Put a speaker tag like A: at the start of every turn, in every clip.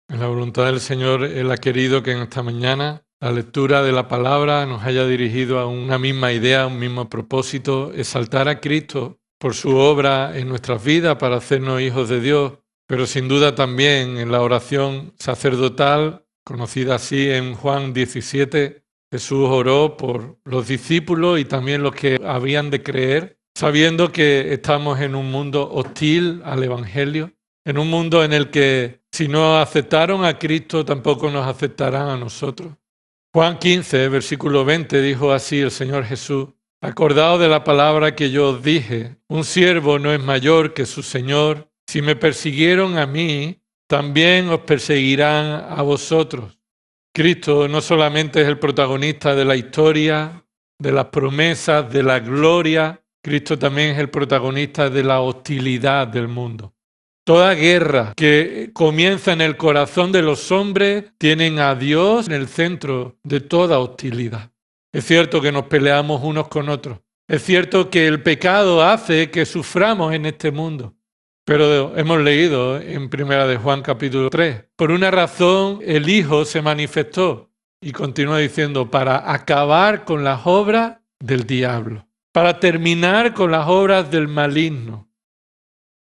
A: En la voluntad del Señor, Él ha querido que en esta mañana la lectura de la palabra nos haya dirigido a una misma idea, a un mismo propósito, exaltar a Cristo por su obra en nuestras vidas para hacernos hijos de Dios, pero sin duda también en la oración sacerdotal, conocida así en Juan 17, Jesús oró por los discípulos y también los que habían de creer, sabiendo que estamos en un mundo hostil al Evangelio, en un mundo en el que si no aceptaron a Cristo, tampoco nos aceptarán a nosotros. Juan 15, versículo 20, dijo así el Señor Jesús: acordaos de la palabra que yo os dije, un siervo no es mayor que su Señor. Si me persiguieron a mí, también os perseguirán a vosotros. Cristo no solamente es el protagonista de la historia, de las promesas, de la gloria, Cristo también es el protagonista de la hostilidad del mundo. Toda guerra que comienza en el corazón de los hombres tienen a Dios en el centro de toda hostilidad. Es cierto que nos peleamos unos con otros. Es cierto que el pecado hace que suframos en este mundo. Pero hemos leído en 1 de Juan capítulo 3, por una razón el Hijo se manifestó y continúa diciendo, para acabar con las obras del diablo, para terminar con las obras del maligno.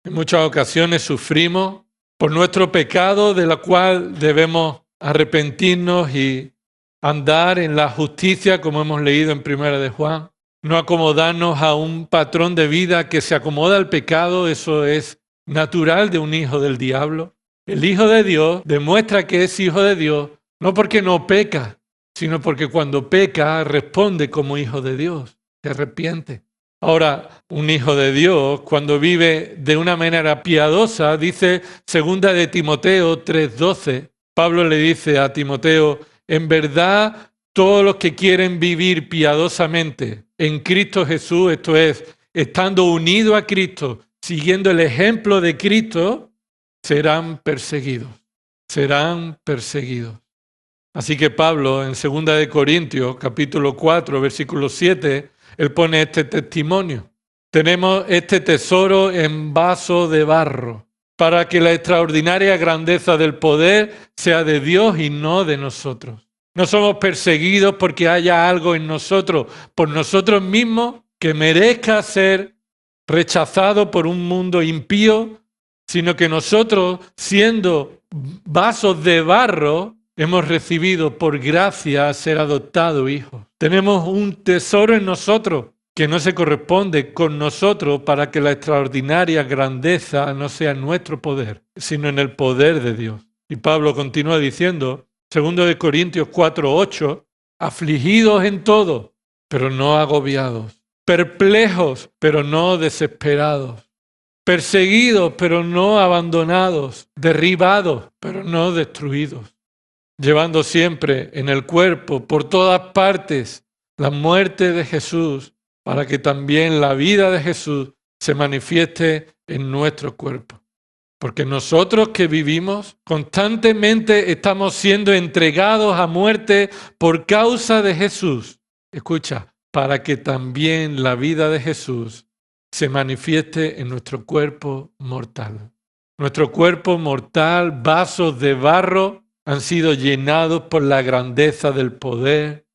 A: En muchas ocasiones sufrimos por nuestro pecado, de la cual debemos arrepentirnos y andar en la justicia, como hemos leído en 1 de Juan. No acomodarnos a un patrón de vida que se acomoda al pecado, eso es natural de un hijo del diablo. El Hijo de Dios demuestra que es hijo de Dios, no porque no peca, sino porque cuando peca responde como hijo de Dios, se arrepiente. Ahora, un hijo de Dios, cuando vive de una manera piadosa, dice 2 de Timoteo 3:12, Pablo le dice a Timoteo, en verdad, todos los que quieren vivir piadosamente en Cristo Jesús, esto es, estando unidos a Cristo, siguiendo el ejemplo de Cristo, serán perseguidos, serán perseguidos. Así que Pablo, en 2 de Corintios, capítulo 4, versículo 7, él pone este testimonio. Tenemos este tesoro en vaso de barro, para que la extraordinaria grandeza del poder sea de Dios y no de nosotros. No somos perseguidos porque haya algo en nosotros, por nosotros mismos, que merezca ser rechazado por un mundo impío, sino que nosotros, siendo vasos de barro, hemos recibido por gracia ser adoptados hijos. Tenemos un tesoro en nosotros que no se corresponde con nosotros para que la extraordinaria grandeza no sea en nuestro poder, sino en el poder de Dios. Y Pablo continúa diciendo, 2 de Corintios 4:8, afligidos en todo, pero no agobiados, perplejos, pero no desesperados, perseguidos, pero no abandonados, derribados, pero no destruidos, llevando siempre en el cuerpo, por todas partes, la muerte de Jesús, para que también la vida de Jesús se manifieste en nuestro cuerpo. Porque nosotros que vivimos constantemente estamos siendo entregados a muerte por causa de Jesús. Escucha, para que también la vida de Jesús se manifieste en nuestro cuerpo mortal. Nuestro cuerpo mortal, vasos de barro, han sido llenados por la grandeza del poder,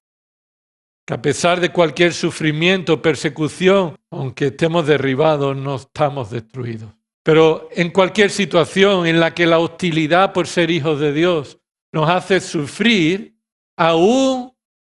A: que a pesar de cualquier sufrimiento, persecución, aunque estemos derribados, no estamos destruidos. Pero en cualquier situación en la que la hostilidad por ser hijos de Dios nos hace sufrir, aún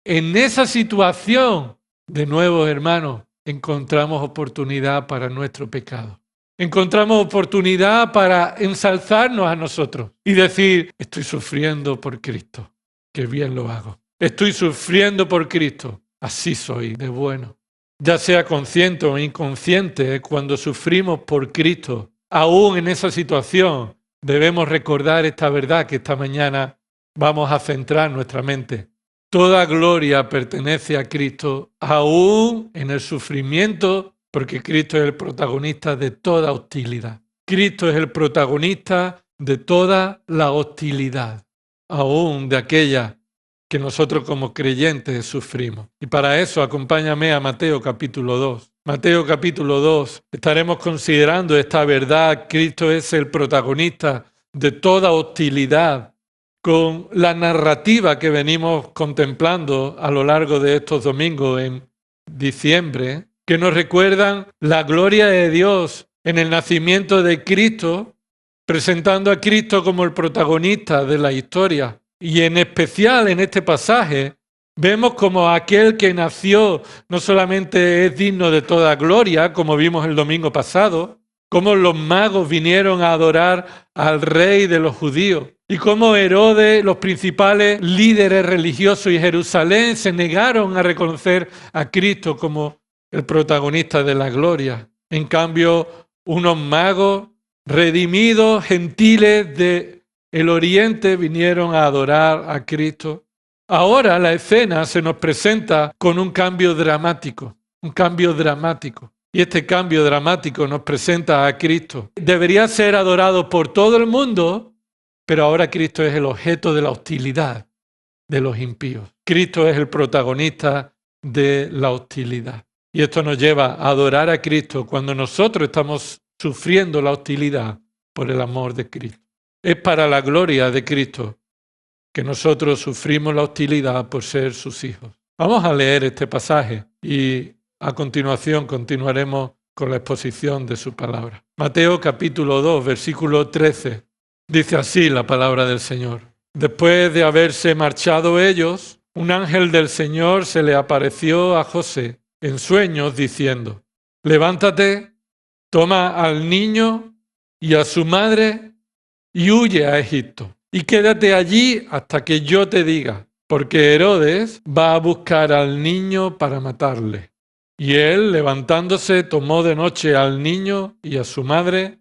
A: en esa situación, de nuevo, hermanos, encontramos oportunidad para nuestro pecado. Encontramos oportunidad para ensalzarnos a nosotros y decir, estoy sufriendo por Cristo, qué bien lo hago. Estoy sufriendo por Cristo, así soy de bueno. Ya sea consciente o inconsciente, cuando sufrimos por Cristo, aún en esa situación, debemos recordar esta verdad que esta mañana vamos a centrar nuestra mente. Toda gloria pertenece a Cristo, aún en el sufrimiento, porque Cristo es el protagonista de toda hostilidad. Cristo es el protagonista de toda la hostilidad, aún de aquella que nosotros como creyentes sufrimos. Y para eso acompáñame a Mateo capítulo 2. Mateo capítulo 2, estaremos considerando esta verdad. Cristo es el protagonista de toda hostilidad con la narrativa que venimos contemplando a lo largo de estos domingos en diciembre, que nos recuerdan la gloria de Dios en el nacimiento de Cristo, presentando a Cristo como el protagonista de la historia. Y en especial en este pasaje vemos como aquel que nació no solamente es digno de toda gloria, como vimos el domingo pasado, como los magos vinieron a adorar al rey de los judíos y como Herodes, los principales líderes religiosos y Jerusalén se negaron a reconocer a Cristo como el protagonista de la gloria. En cambio, unos magos redimidos, gentiles del oriente vinieron a adorar a Cristo. Ahora la escena se nos presenta con un cambio dramático, Y este cambio dramático nos presenta a Cristo. Debería ser adorado por todo el mundo, pero ahora Cristo es el objeto de la hostilidad de los impíos. Cristo es el protagonista de la hostilidad. Y esto nos lleva a adorar a Cristo cuando nosotros estamos sufriendo la hostilidad por el amor de Cristo. Es para la gloria de Cristo que nosotros sufrimos la hostilidad por ser sus hijos. Vamos a leer este pasaje y a continuación continuaremos con la exposición de su palabra. Mateo capítulo 2, versículo 13. Dice así la palabra del Señor. Después de haberse marchado ellos, un ángel del Señor se le apareció a José en sueños diciendo: levántate, toma al niño y a su madre y huye a Egipto. Y quédate allí hasta que yo te diga, porque Herodes va a buscar al niño para matarle. Y él, levantándose, tomó de noche al niño y a su madre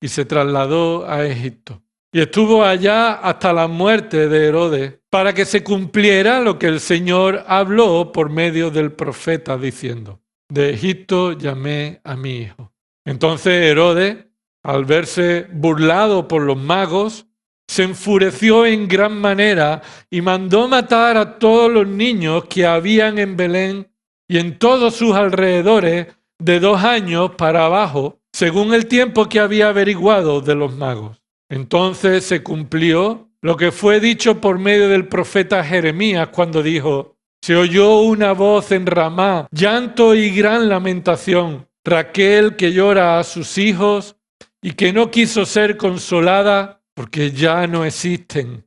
A: y se trasladó a Egipto. Y estuvo allá hasta la muerte de Herodes, para que se cumpliera lo que el Señor habló por medio del profeta, diciendo: de Egipto llamé a mi hijo. Entonces Herodes, al verse burlado por los magos, se enfureció en gran manera y mandó matar a todos los niños que habían en Belén y en todos sus alrededores de 2 años para abajo, según el tiempo que había averiguado de los magos. Entonces se cumplió lo que fue dicho por medio del profeta Jeremías cuando dijo: se oyó una voz en Ramá, llanto y gran lamentación, Raquel que llora a sus hijos y que no quiso ser consolada porque ya no existen.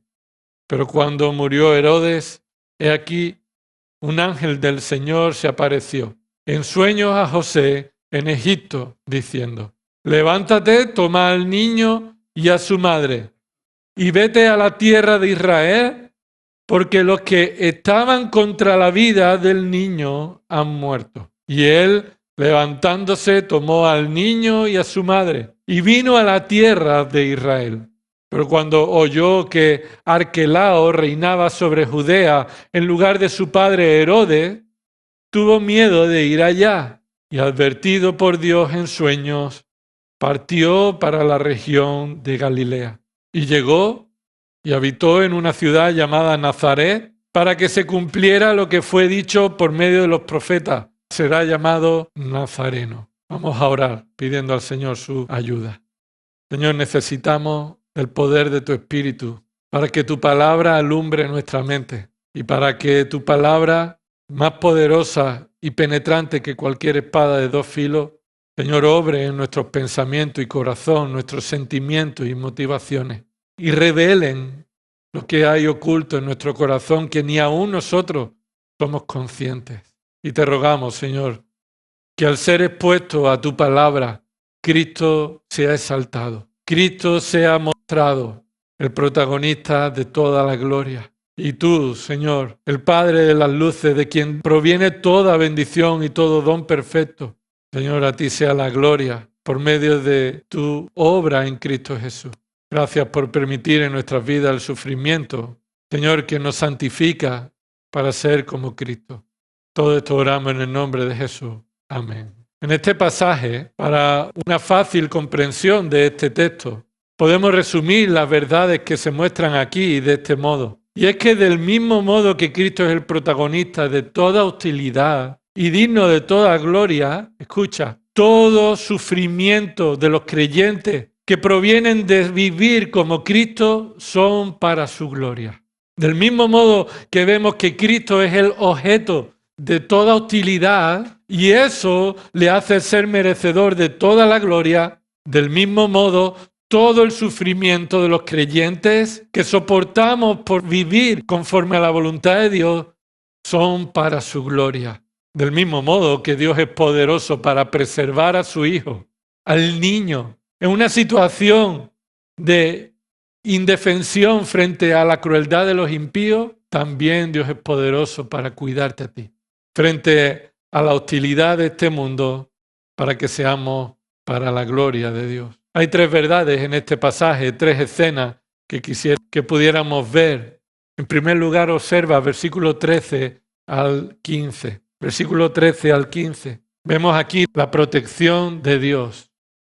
A: Pero cuando murió Herodes, he aquí, un ángel del Señor se apareció en sueños a José en Egipto, diciendo: levántate, toma al niño y a su madre, y vete a la tierra de Israel, porque los que estaban contra la vida del niño han muerto. Y él, levantándose, tomó al niño y a su madre, y vino a la tierra de Israel. Pero cuando oyó que Arquelao reinaba sobre Judea en lugar de su padre Herodes, tuvo miedo de ir allá, y advertido por Dios en sueños, partió para la región de Galilea. Y llegó y habitó en una ciudad llamada Nazaret, para que se cumpliera lo que fue dicho por medio de los profetas: será llamado Nazareno. Vamos a orar pidiendo al Señor su ayuda. Señor, necesitamos del poder de tu Espíritu para que tu palabra alumbre nuestra mente y para que tu palabra, más poderosa y penetrante que cualquier espada de 2 filos, Señor, obre en nuestros pensamientos y corazón, nuestros sentimientos y motivaciones, y revelen lo que hay oculto en nuestro corazón que ni aún nosotros somos conscientes. Y te rogamos, Señor, que al ser expuesto a tu palabra, Cristo sea exaltado, Cristo sea mostrado, el protagonista de toda la gloria. Y tú, Señor, el Padre de las luces, de quien proviene toda bendición y todo don perfecto, Señor, a ti sea la gloria por medio de tu obra en Cristo Jesús. Gracias por permitir en nuestras vidas el sufrimiento, Señor, que nos santifica para ser como Cristo. Todo esto oramos en el nombre de Jesús. Amén. En este pasaje, para una fácil comprensión de este texto, podemos resumir las verdades que se muestran aquí de este modo. Y es que del mismo modo que Cristo es el protagonista de toda hostilidad y digno de toda gloria, escucha, todo sufrimiento de los creyentes que provienen de vivir como Cristo son para su gloria. Del mismo modo que vemos que Cristo es el objeto de toda hostilidad y eso le hace ser merecedor de toda la gloria, del mismo modo todo el sufrimiento de los creyentes que soportamos por vivir conforme a la voluntad de Dios son para su gloria. Del mismo modo que Dios es poderoso para preservar a su hijo, al niño, en una situación de indefensión frente a la crueldad de los impíos, también Dios es poderoso para cuidarte a ti. Frente a la hostilidad de este mundo, para que seamos para la gloria de Dios. Hay tres verdades en este pasaje, tres escenas que quisiera que pudiéramos ver. En primer lugar, observa versículo 13 al 15. Versículo 13 al 15. Vemos aquí la protección de Dios.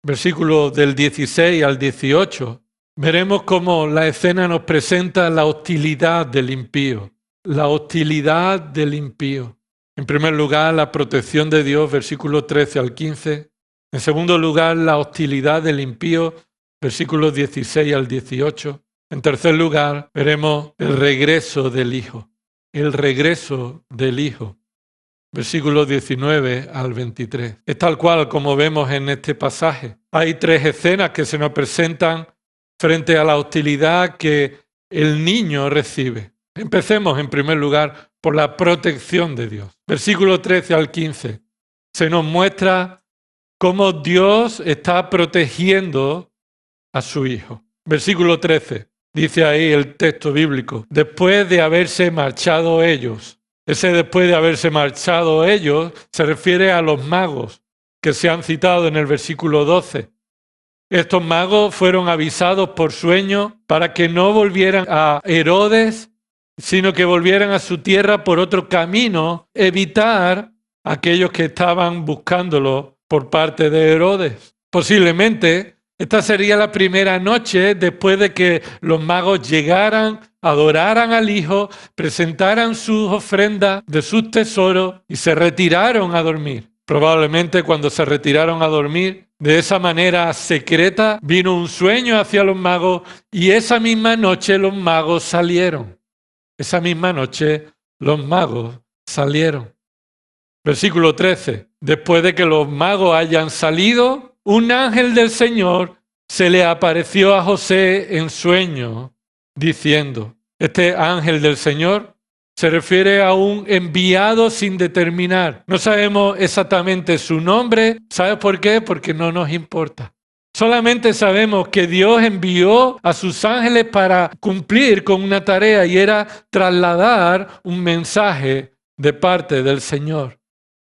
A: Versículo del 16 al 18. Veremos cómo la escena nos presenta la hostilidad del impío. La hostilidad del impío. En primer lugar, la protección de Dios, versículo 13 al 15. En segundo lugar, la hostilidad del impío, versículos 16 al 18. En tercer lugar, veremos el regreso del Hijo. El regreso del Hijo. Versículos 19 al 23. Es tal cual como vemos en este pasaje. Hay tres escenas que se nos presentan frente a la hostilidad que el niño recibe. Empecemos en primer lugar por la protección de Dios. Versículo 13 al 15. Se nos muestra cómo Dios está protegiendo a su Hijo. Versículo 13. Dice ahí el texto bíblico. Después de haberse marchado ellos. Ese después de haberse marchado ellos se refiere a los magos que se han citado en el versículo 12. Estos magos fueron avisados por sueño para que no volvieran a Herodes, sino que volvieran a su tierra por otro camino, evitar a aquellos que estaban buscándolo por parte de Herodes. Posiblemente esta sería la primera noche después de que los magos llegaran, adoraran al Hijo, presentaran sus ofrendas de sus tesoros y se retiraron a dormir. Probablemente cuando se retiraron a dormir, de esa manera secreta, vino un sueño hacia los magos y esa misma noche los magos salieron. Esa misma noche los magos salieron. Versículo 13. Después de que los magos hayan salido, un ángel del Señor se le apareció a José en sueño, diciendo, este ángel del Señor se refiere a un enviado sin determinar. No sabemos exactamente su nombre. ¿Sabes por qué? Porque no nos importa. Solamente sabemos que Dios envió a sus ángeles para cumplir con una tarea y era trasladar un mensaje de parte del Señor.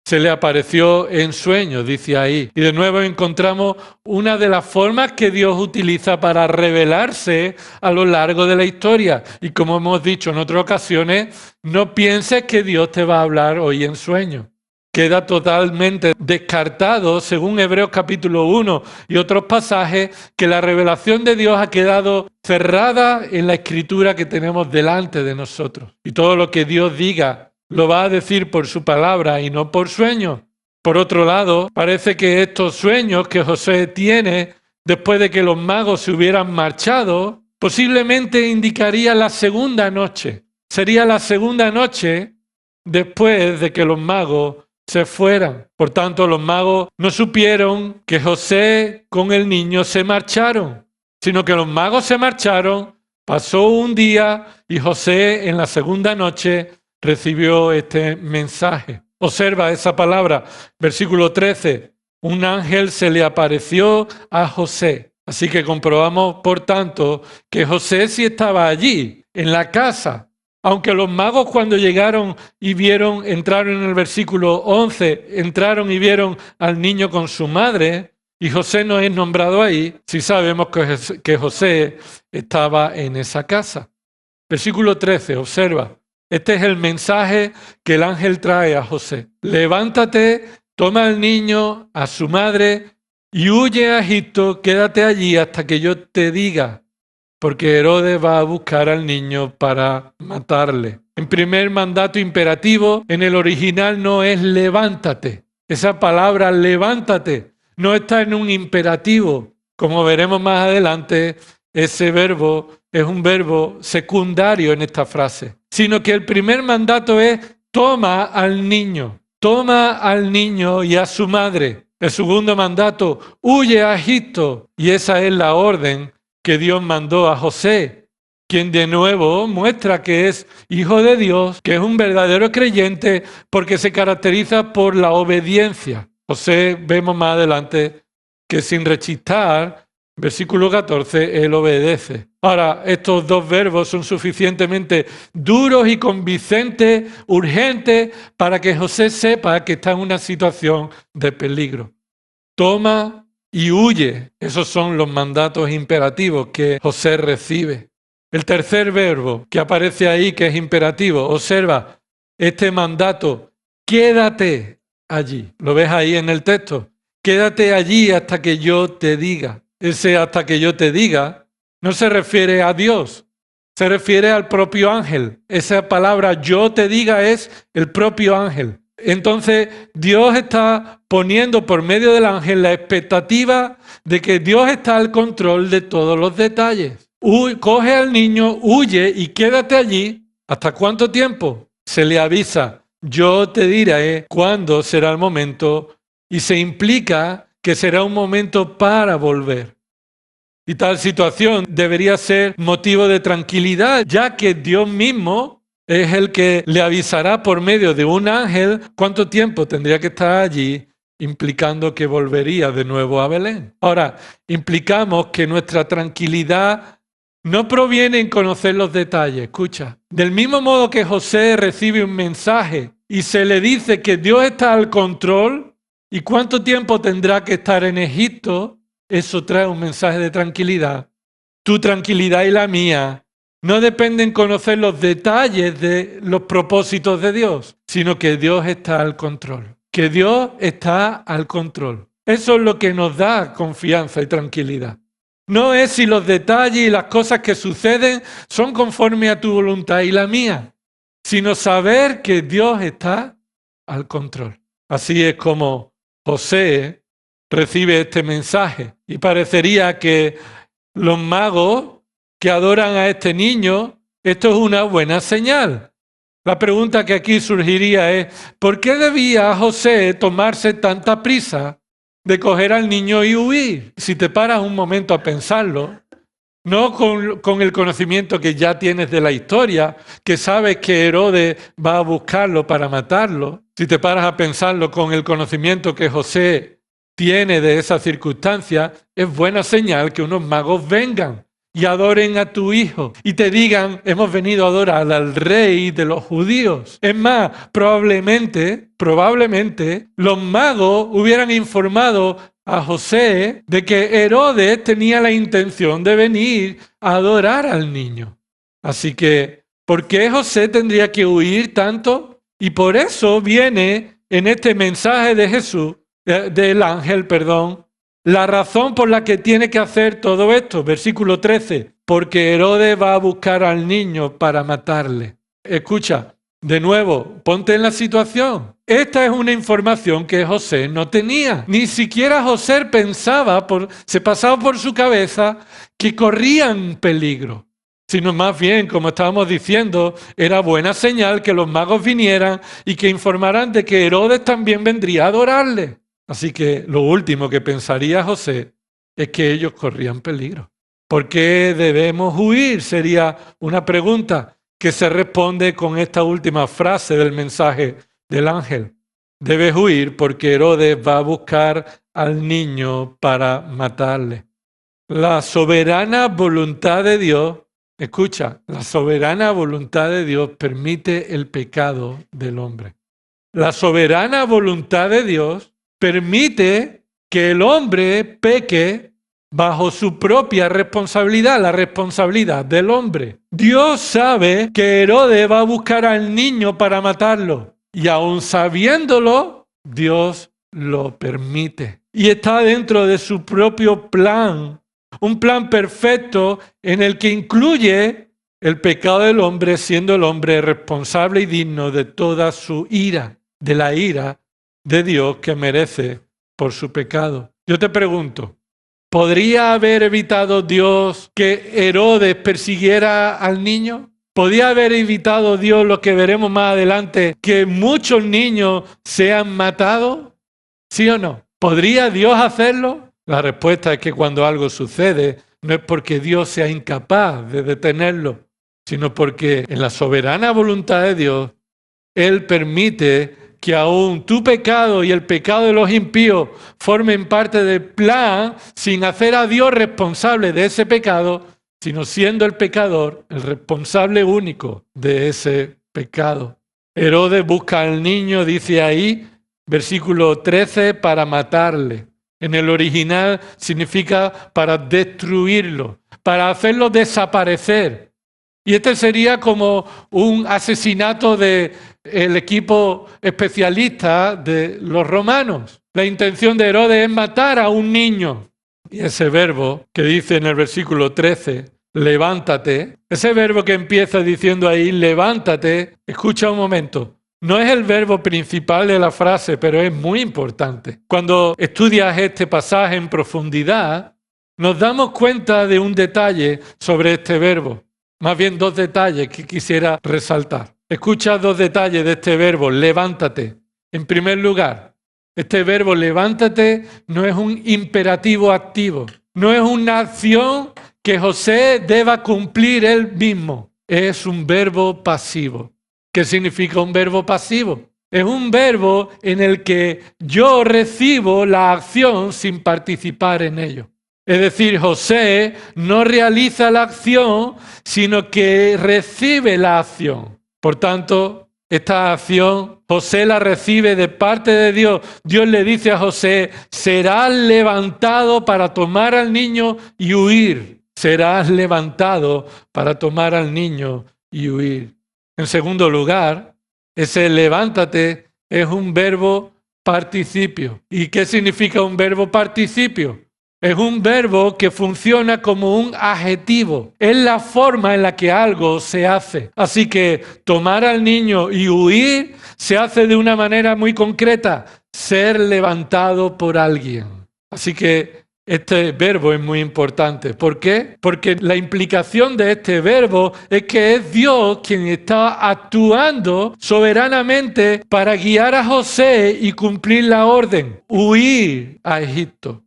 A: Se le apareció en sueños, dice ahí. Y de nuevo encontramos una de las formas que Dios utiliza para revelarse a lo largo de la historia. Y como hemos dicho en otras ocasiones, no pienses que Dios te va a hablar hoy en sueños. Queda totalmente descartado, según Hebreos capítulo 1 y otros pasajes, que la revelación de Dios ha quedado cerrada en la escritura que tenemos delante de nosotros. Y todo lo que Dios diga lo va a decir por su palabra y no por sueños. Por otro lado, parece que estos sueños que José tiene después de que los magos se hubieran marchado, posiblemente indicaría la segunda noche. Sería la segunda noche después de que los magos se fueran. Por tanto, los magos no supieron que José con el niño se marcharon, sino que los magos se marcharon, pasó un día y José en la segunda noche recibió este mensaje. Observa esa palabra, versículo 13. Un ángel se le apareció a José. Así que comprobamos, por tanto, que José sí estaba allí, en la casa. Aunque los magos cuando llegaron y vieron, entraron en el versículo 11, entraron y vieron al niño con su madre, y José no es nombrado ahí, sí sabemos que José estaba en esa casa. Versículo 13, observa. Este es el mensaje que el ángel trae a José. Levántate, toma al niño, a su madre, y huye a Egipto, quédate allí hasta que yo te diga, porque Herodes va a buscar al niño para matarle. En primer mandato imperativo, en el original no es levántate. Esa palabra levántate no está en un imperativo, Como veremos más adelante, ese verbo es un verbo secundario en esta frase, sino que el primer mandato es toma al niño y a su madre. El segundo mandato, huye a Egipto, y esa es la orden que Dios mandó a José, quien de nuevo muestra que es hijo de Dios, que es un verdadero creyente porque se caracteriza por la obediencia. José, vemos más adelante que sin rechistar, versículo 14, él obedece. Ahora, estos dos verbos son suficientemente duros y convincentes, urgentes, para que José sepa que está en una situación de peligro. Toma y huye. Esos son los mandatos imperativos que José recibe. El tercer verbo que aparece ahí, que es imperativo, observa este mandato, quédate allí. ¿Lo ves ahí en el texto? Quédate allí hasta que yo te diga. Ese hasta que yo te diga no se refiere a Dios, se refiere al propio ángel. Esa palabra yo te diga es el propio ángel. Entonces Dios está poniendo por medio del ángel la expectativa de que Dios está al control de todos los detalles. Coge al niño, huye y quédate allí. ¿Hasta cuánto tiempo? Se le avisa, yo te diré cuándo será el momento, y se implica que será un momento para volver. Y tal situación debería ser motivo de tranquilidad, ya que Dios mismo es el que le avisará por medio de un ángel cuánto tiempo tendría que estar allí, implicando que volvería de nuevo a Belén. Ahora, implicamos que nuestra tranquilidad no proviene en conocer los detalles. Escucha, del mismo modo que José recibe un mensaje y se le dice que Dios está al control y cuánto tiempo tendrá que estar en Egipto, eso trae un mensaje de tranquilidad. Tu tranquilidad y la mía no dependen en conocer los detalles de los propósitos de Dios, sino que Dios está al control. Que Dios está al control. Eso es lo que nos da confianza y tranquilidad. No es si los detalles y las cosas que suceden son conforme a tu voluntad y la mía, sino saber que Dios está al control. Así es como José recibe este mensaje y parecería que los magos que adoran a este niño, esto es una buena señal. La pregunta que aquí surgiría es, ¿por qué debía José tomarse tanta prisa de coger al niño y huir? Si te paras un momento a pensarlo, no con el conocimiento que ya tienes de la historia, que sabes que Herodes va a buscarlo para matarlo, si te paras a pensarlo con el conocimiento que José tiene de esa circunstancia, es buena señal que unos magos vengan y adoren a tu hijo y te digan, hemos venido a adorar al rey de los judíos. Es más, probablemente, los magos hubieran informado a José de que Herodes tenía la intención de venir a adorar al niño. Así que, ¿por qué José tendría que huir tanto? Y por eso viene en este mensaje de Jesús, del ángel, la razón por la que tiene que hacer todo esto. Versículo 13, porque Herodes va a buscar al niño para matarle. Escucha, de nuevo, ponte en la situación. Esta es una información que José no tenía. Ni siquiera José se pasaba por su cabeza que corrían peligro. Sino más bien, como estábamos diciendo, era buena señal que los magos vinieran y que informaran de que Herodes también vendría a adorarle. Así que lo último que pensaría José es que ellos corrían peligro. ¿Por qué debemos huir? Sería una pregunta que se responde con esta última frase del mensaje del ángel. Debes huir porque Herodes va a buscar al niño para matarle. La soberana voluntad de Dios, escucha, la soberana voluntad de Dios permite el pecado del hombre. La soberana voluntad de Dios permite que el hombre peque bajo su propia responsabilidad, la responsabilidad del hombre. Dios sabe que Herodes va a buscar al niño para matarlo y aun sabiéndolo, Dios lo permite. Y está dentro de su propio plan, un plan perfecto en el que incluye el pecado del hombre, siendo el hombre responsable y digno de toda su ira, de la ira de Dios que merece por su pecado. Yo te pregunto, ¿Podría haber evitado Dios que Herodes persiguiera al niño? ¿Podría haber evitado Dios lo que veremos más adelante, que muchos niños sean matados? ¿Sí o no? ¿Podría Dios hacerlo? La respuesta es que cuando algo sucede, no es porque Dios sea incapaz de detenerlo, sino porque en la soberana voluntad de Dios, Él permite que aún tu pecado y el pecado de los impíos formen parte del plan sin hacer a Dios responsable de ese pecado, sino siendo el pecador el responsable único de ese pecado. Herodes busca al niño, dice ahí, versículo 13, para matarle. En el original significa para destruirlo, para hacerlo desaparecer. Y este sería como un asesinato del equipo especialista de los romanos. La intención de Herodes es matar a un niño. Y ese verbo que dice en el versículo 13, levántate, ese verbo que empieza diciendo ahí, levántate, escucha un momento. No es el verbo principal de la frase, pero es muy importante. Cuando estudias este pasaje en profundidad, nos damos cuenta de un detalle sobre este verbo. Más bien dos detalles que quisiera resaltar. Escucha dos detalles de este verbo, levántate. En primer lugar, este verbo levántate no es un imperativo activo. No es una acción que José deba cumplir él mismo. Es un verbo pasivo. ¿Qué significa un verbo pasivo? Es un verbo en el que yo recibo la acción sin participar en ello. Es decir, José no realiza la acción, sino que recibe la acción. Por tanto, esta acción José la recibe de parte de Dios. Dios le dice a José, serás levantado para tomar al niño y huir. Serás levantado para tomar al niño y huir. En segundo lugar, ese levántate es un verbo participio. ¿Y qué significa un verbo participio? Es un verbo que funciona como un adjetivo. Es la forma en la que algo se hace. Así que tomar al niño y huir se hace de una manera muy concreta. Ser levantado por alguien. Así que este verbo es muy importante. ¿Por qué? Porque la implicación de este verbo es que es Dios quien está actuando soberanamente para guiar a José y cumplir la orden. Huir a Egipto.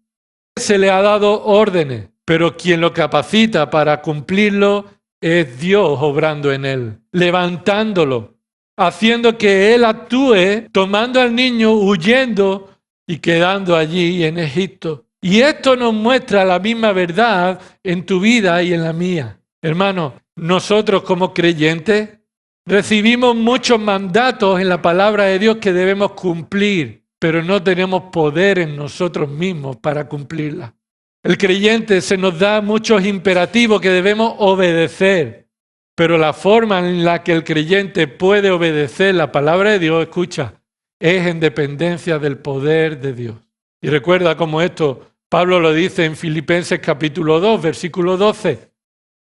A: Se le ha dado órdenes, pero quien lo capacita para cumplirlo es Dios obrando en él, levantándolo, haciendo que él actúe, tomando al niño, huyendo y quedando allí en Egipto. Y esto nos muestra la misma verdad en tu vida y en la mía. Hermano, nosotros como creyentes recibimos muchos mandatos en la palabra de Dios que debemos cumplir, pero no tenemos poder en nosotros mismos para cumplirla. El creyente se nos da muchos imperativos que debemos obedecer, pero la forma en la que el creyente puede obedecer la palabra de Dios, escucha, es en dependencia del poder de Dios. Y recuerda cómo esto Pablo lo dice en Filipenses capítulo 2, versículo 12.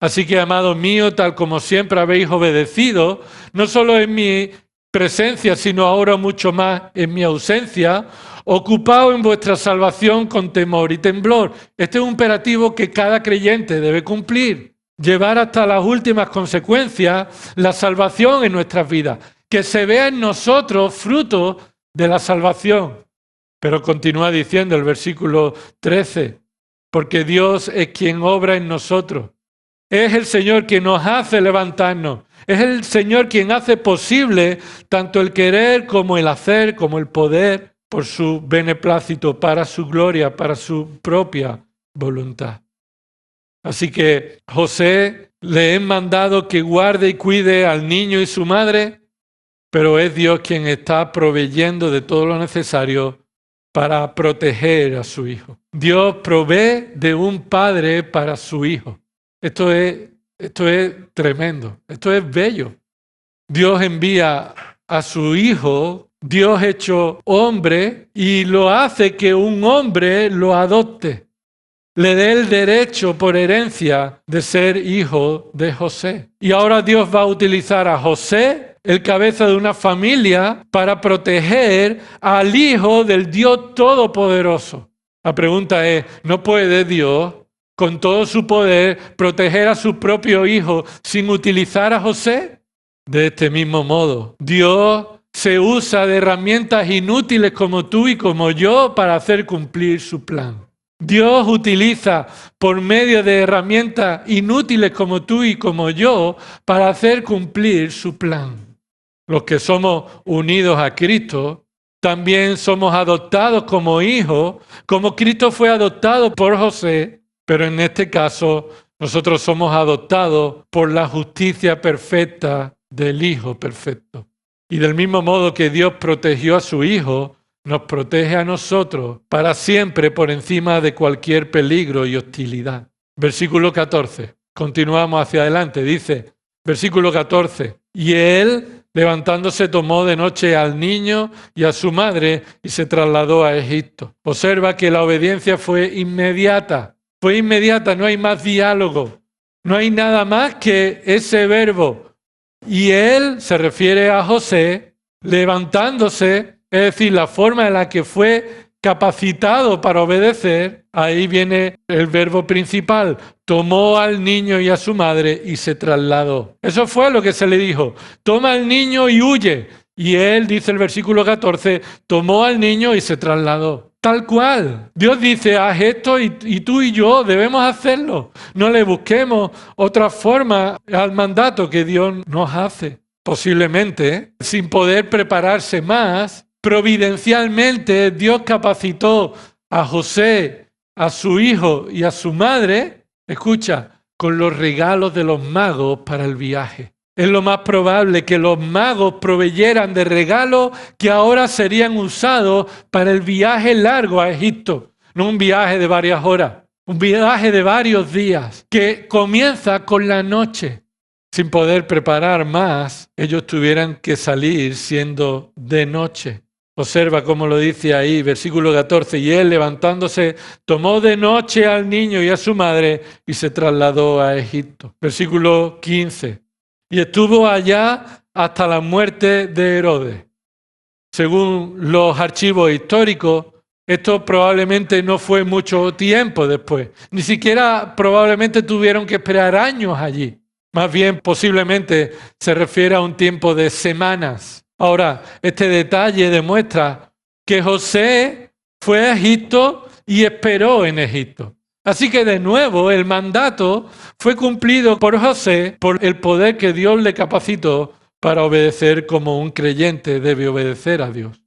A: Así que, amados míos, tal como siempre habéis obedecido, no solo en mi presencia, sino ahora mucho más en mi ausencia, ocupaos en vuestra salvación con temor y temblor. Este es un imperativo que cada creyente debe cumplir. Llevar hasta las últimas consecuencias la salvación en nuestras vidas. Que se vea en nosotros fruto de la salvación. Pero continúa diciendo el versículo 13, porque Dios es quien obra en nosotros. Es el Señor quien nos hace levantarnos. Es el Señor quien hace posible tanto el querer como el hacer, como el poder, por su beneplácito, para su gloria, para su propia voluntad. Así que José le he mandado que guarde y cuide al niño y su madre, pero es Dios quien está proveyendo de todo lo necesario para proteger a su hijo. Dios provee de un padre para su hijo. Esto es tremendo, esto es bello. Dios envía a su hijo, Dios hecho hombre, y lo hace que un hombre lo adopte. Le dé el derecho por herencia de ser hijo de José. Y ahora Dios va a utilizar a José, el cabeza de una familia, para proteger al hijo del Dios Todopoderoso. La pregunta es, ¿no puede Dios, con todo su poder, proteger a su propio hijo sin utilizar a José? De este mismo modo, Dios se usa de herramientas inútiles como tú y como yo para hacer cumplir su plan. Dios utiliza por medio de herramientas inútiles como tú y como yo para hacer cumplir su plan. Los que somos unidos a Cristo, también somos adoptados como hijos, como Cristo fue adoptado por José, pero en este caso nosotros somos adoptados por la justicia perfecta del Hijo perfecto. Y del mismo modo que Dios protegió a su Hijo, nos protege a nosotros para siempre por encima de cualquier peligro y hostilidad. Versículo 14. Continuamos hacia adelante. Dice, versículo 14. Y él, levantándose, tomó de noche al niño y a su madre y se trasladó a Egipto. Observa que la obediencia fue inmediata. Fue inmediata, no hay más diálogo. No hay nada más que ese verbo. Y él se refiere a José levantándose, es decir, la forma en la que fue capacitado para obedecer. Ahí viene el verbo principal. Tomó al niño y a su madre y se trasladó. Eso fue lo que se le dijo. Toma al niño y huye. Y él, dice el versículo 14, tomó al niño y se trasladó. Tal cual. Dios dice, haz esto y tú y yo debemos hacerlo. No le busquemos otra forma al mandato que Dios nos hace. Posiblemente, sin poder prepararse más, providencialmente Dios capacitó a José, a su hijo y a su madre, escucha, con los regalos de los magos para el viaje. Es lo más probable que los magos proveyeran de regalos que ahora serían usados para el viaje largo a Egipto. No un viaje de varias horas, un viaje de varios días que comienza con la noche. Sin poder preparar más, ellos tuvieran que salir siendo de noche. Observa cómo lo dice ahí, versículo 14. Y él, levantándose, tomó de noche al niño y a su madre y se trasladó a Egipto. Versículo 15. Y estuvo allá hasta la muerte de Herodes. Según los archivos históricos, esto probablemente no fue mucho tiempo después. Ni siquiera probablemente tuvieron que esperar años allí. Más bien, posiblemente se refiere a un tiempo de semanas. Ahora, este detalle demuestra que José fue a Egipto y esperó en Egipto. Así que de nuevo el mandato fue cumplido por José por el poder que Dios le capacitó para obedecer como un creyente debe obedecer a Dios.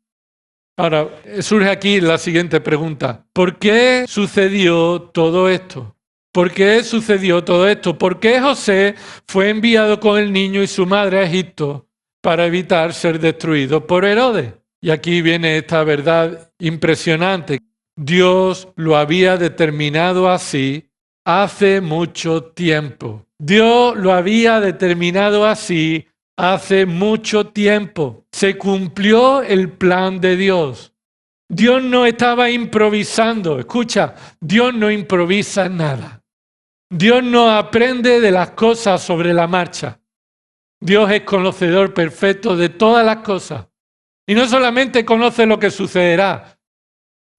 A: Ahora, surge aquí la siguiente pregunta. ¿Por qué sucedió todo esto? ¿Por qué sucedió todo esto? ¿Por qué José fue enviado con el niño y su madre a Egipto para evitar ser destruido por Herodes? Y aquí viene esta verdad impresionante. Dios lo había determinado así hace mucho tiempo. Dios lo había determinado así hace mucho tiempo. Se cumplió el plan de Dios. Dios no estaba improvisando. Escucha, Dios no improvisa nada. Dios no aprende de las cosas sobre la marcha. Dios es conocedor perfecto de todas las cosas. Y no solamente conoce lo que sucederá,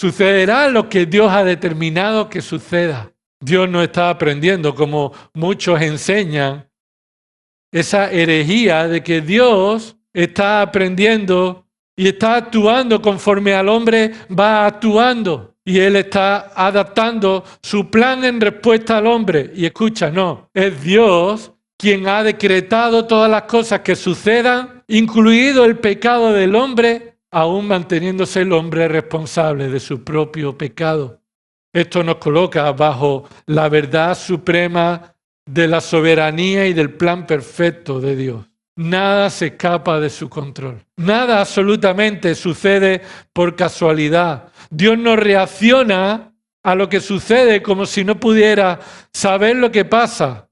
A: sucederá lo que Dios ha determinado que suceda. Dios no está aprendiendo, como muchos enseñan, esa herejía de que Dios está aprendiendo y está actuando conforme al hombre va actuando. Y Él está adaptando su plan en respuesta al hombre. Y escucha, no, es Dios quien ha decretado todas las cosas que sucedan, incluido el pecado del hombre, aún manteniéndose el hombre responsable de su propio pecado. Esto nos coloca bajo la verdad suprema de la soberanía y del plan perfecto de Dios. Nada se escapa de su control. Nada absolutamente sucede por casualidad. Dios no reacciona a lo que sucede como si no pudiera saber lo que pasa,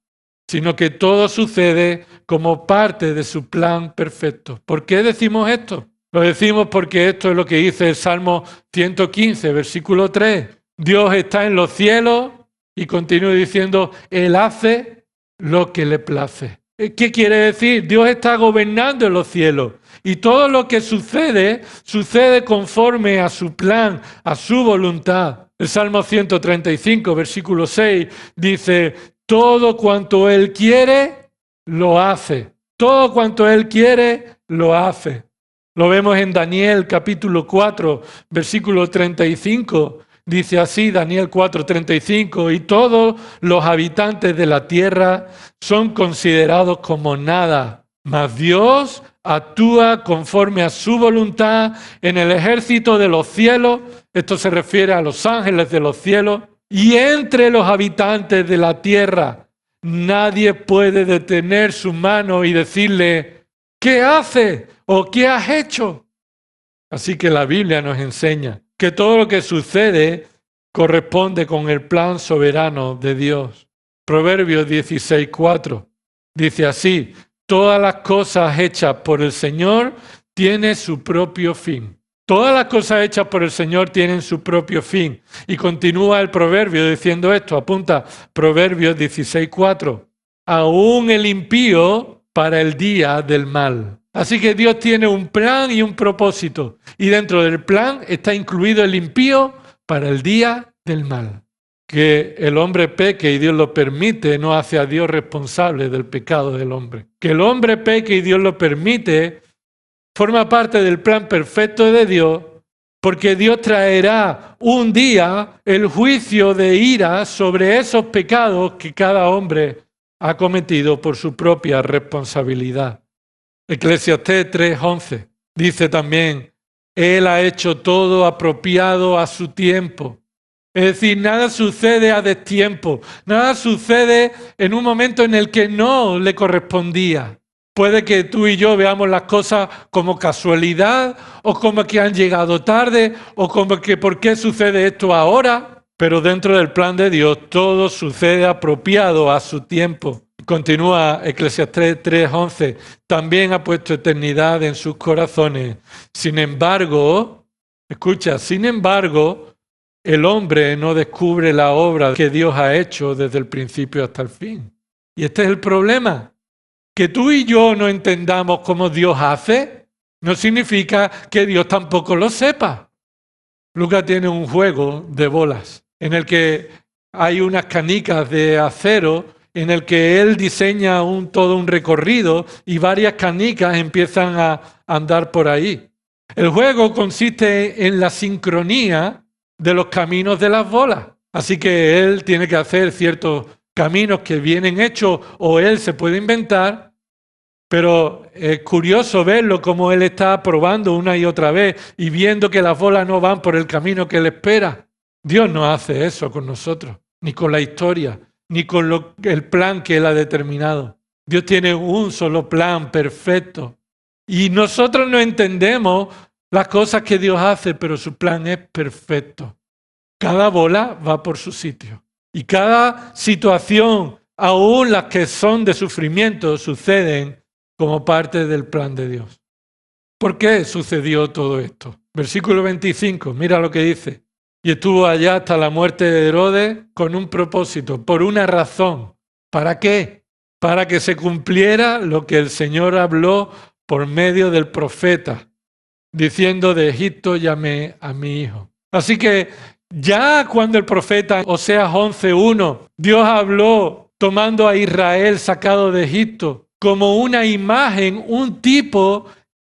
A: sino que todo sucede como parte de su plan perfecto. ¿Por qué decimos esto? Lo decimos porque esto es lo que dice el Salmo 115, versículo 3. Dios está en los cielos y continúa diciendo, Él hace lo que le place. ¿Qué quiere decir? Dios está gobernando en los cielos y todo lo que sucede, sucede conforme a su plan, a su voluntad. El Salmo 135, versículo 6, dice, todo cuanto Él quiere, lo hace. Todo cuanto Él quiere, lo hace. Lo vemos en Daniel capítulo 4, versículo 35. Dice así, Daniel 4:35, y todos los habitantes de la tierra son considerados como nada, mas Dios actúa conforme a su voluntad en el ejército de los cielos, esto se refiere a los ángeles de los cielos, y entre los habitantes de la tierra. Nadie puede detener su mano y decirle, ¿qué haces? ¿O qué has hecho? Así que la Biblia nos enseña que todo lo que sucede corresponde con el plan soberano de Dios. Proverbios 16:4 dice así, todas las cosas hechas por el Señor tienen su propio fin. Todas las cosas hechas por el Señor tienen su propio fin. Y continúa el proverbio diciendo esto, apunta Proverbios 16:4. Aún el impío para el día del mal. Así que Dios tiene un plan y un propósito. Y dentro del plan está incluido el impío para el día del mal. Que el hombre peque y Dios lo permite no hace a Dios responsable del pecado del hombre. Que el hombre peque y Dios lo permite forma parte del plan perfecto de Dios, porque Dios traerá un día el juicio de ira sobre esos pecados que cada hombre ha cometido por su propia responsabilidad. Eclesiastés 3:11 dice también, Él ha hecho todo apropiado a su tiempo. Es decir, nada sucede a destiempo, nada sucede en un momento en el que no le correspondía. Puede que tú y yo veamos las cosas como casualidad o como que han llegado tarde o como que ¿por qué sucede esto ahora? Pero dentro del plan de Dios todo sucede apropiado a su tiempo. Continúa Eclesiastés 3:11, también ha puesto eternidad en sus corazones. Sin embargo, escucha, sin embargo, el hombre no descubre la obra que Dios ha hecho desde el principio hasta el fin. Y este es el problema. Que tú y yo no entendamos cómo Dios hace, no significa que Dios tampoco lo sepa. Lucas tiene un juego de bolas en el que hay unas canicas de acero en el que él diseña todo un recorrido y varias canicas empiezan a andar por ahí. El juego consiste en la sincronía de los caminos de las bolas. Así que él tiene que hacer ciertos caminos que vienen hechos o él se puede inventar, pero es curioso verlo como él está probando una y otra vez y viendo que las bolas no van por el camino que él espera. Dios no hace eso con nosotros, ni con la historia, ni con el plan que él ha determinado. Dios tiene un solo plan perfecto y nosotros no entendemos las cosas que Dios hace, pero su plan es perfecto. Cada bola va por su sitio y cada situación, aún las que son de sufrimiento, suceden como parte del plan de Dios. ¿Por qué sucedió todo esto? Versículo 25, mira lo que dice. Y estuvo allá hasta la muerte de Herodes con un propósito, por una razón. ¿Para qué? Para que se cumpliera lo que el Señor habló por medio del profeta, diciendo de Egipto llamé a mi hijo. Así que ya cuando el profeta Oseas 11:1, Dios habló tomando a Israel sacado de Egipto como una imagen, un tipo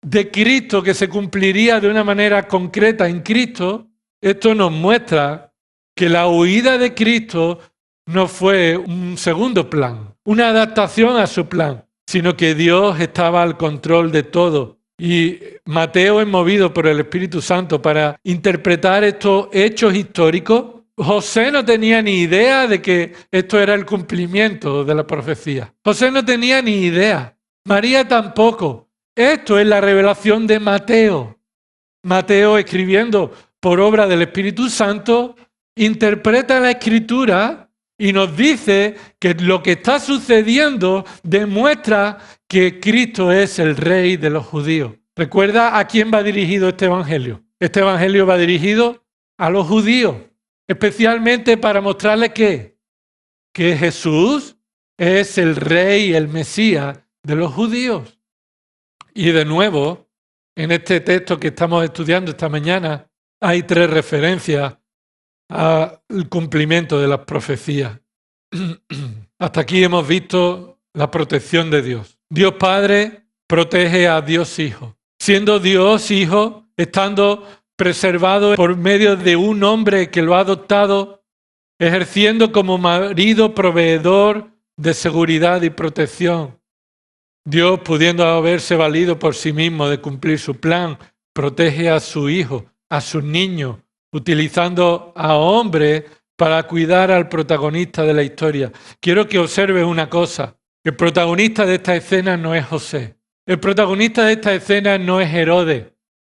A: de Cristo que se cumpliría de una manera concreta en Cristo, esto nos muestra que la huida de Cristo no fue un segundo plan, una adaptación a su plan, sino que Dios estaba al control de todo. Y Mateo es movido por el Espíritu Santo para interpretar estos hechos históricos. José no tenía ni idea de que esto era el cumplimiento de la profecía. José no tenía ni idea. María tampoco. Esto es la revelación de Mateo. Mateo, escribiendo por obra del Espíritu Santo, interpreta la Escritura y nos dice que lo que está sucediendo demuestra que Cristo es el Rey de los judíos. ¿Recuerda a quién va dirigido este Evangelio? Este Evangelio va dirigido a los judíos, especialmente para mostrarles que Jesús es el Rey, el Mesías de los judíos. Y de nuevo, en este texto que estamos estudiando esta mañana, hay 3 referencias al cumplimiento de las profecías. Hasta aquí hemos visto la protección de Dios. Dios Padre protege a Dios Hijo. Siendo Dios Hijo, estando preservado por medio de un hombre que lo ha adoptado, ejerciendo como marido proveedor de seguridad y protección. Dios, pudiendo haberse valido por sí mismo de cumplir su plan, protege a su hijo, a sus niños, utilizando a hombres para cuidar al protagonista de la historia. Quiero que observes una cosa. El protagonista de esta escena no es José. El protagonista de esta escena no es Herodes.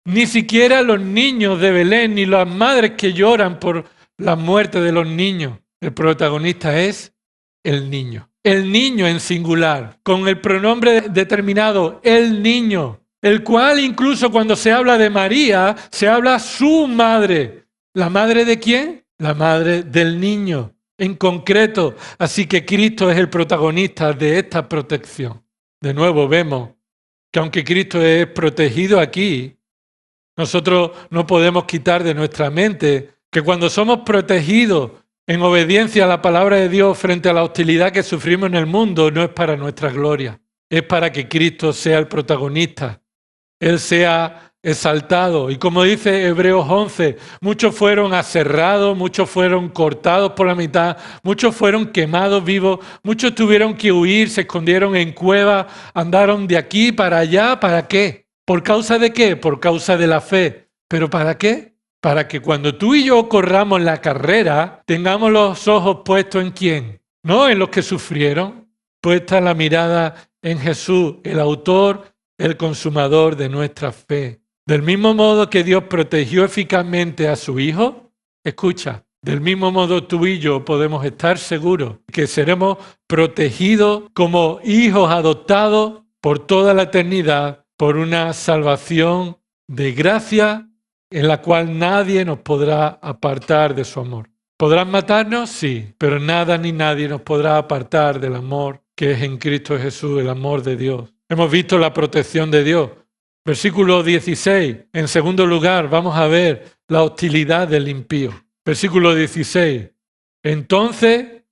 A: Ni siquiera los niños de Belén, ni las madres que lloran por la muerte de los niños. El protagonista es el niño. El niño en singular, con el pronombre determinado, el niño, el cual incluso cuando se habla de María, se habla su madre. ¿La madre de quién? La madre del niño, en concreto. Así que Cristo es el protagonista de esta protección. De nuevo vemos que aunque Cristo es protegido aquí, nosotros no podemos quitar de nuestra mente que cuando somos protegidos en obediencia a la palabra de Dios frente a la hostilidad que sufrimos en el mundo, no es para nuestra gloria, es para que Cristo sea el protagonista, Él sea exaltado. Y como dice Hebreos 11, muchos fueron aserrados, muchos fueron cortados por la mitad, muchos fueron quemados vivos, muchos tuvieron que huir, se escondieron en cuevas, andaron de aquí para allá. ¿Para qué? ¿Por causa de qué? Por causa de la fe. ¿Pero para qué? Para que cuando tú y yo corramos la carrera, tengamos los ojos puestos en ¿quién? No en los que sufrieron, puesta la mirada en Jesús, el autor, el consumador de nuestra fe. Del mismo modo que Dios protegió eficazmente a su Hijo, escucha, del mismo modo tú y yo podemos estar seguros que seremos protegidos como hijos adoptados por toda la eternidad por una salvación de gracia en la cual nadie nos podrá apartar de su amor. ¿Podrán matarnos? Sí, pero nada ni nadie nos podrá apartar del amor que es en Cristo Jesús, el amor de Dios. Hemos visto la protección de Dios. Versículo 16. En segundo lugar, vamos a ver la hostilidad del impío. Versículo 16. Entonces,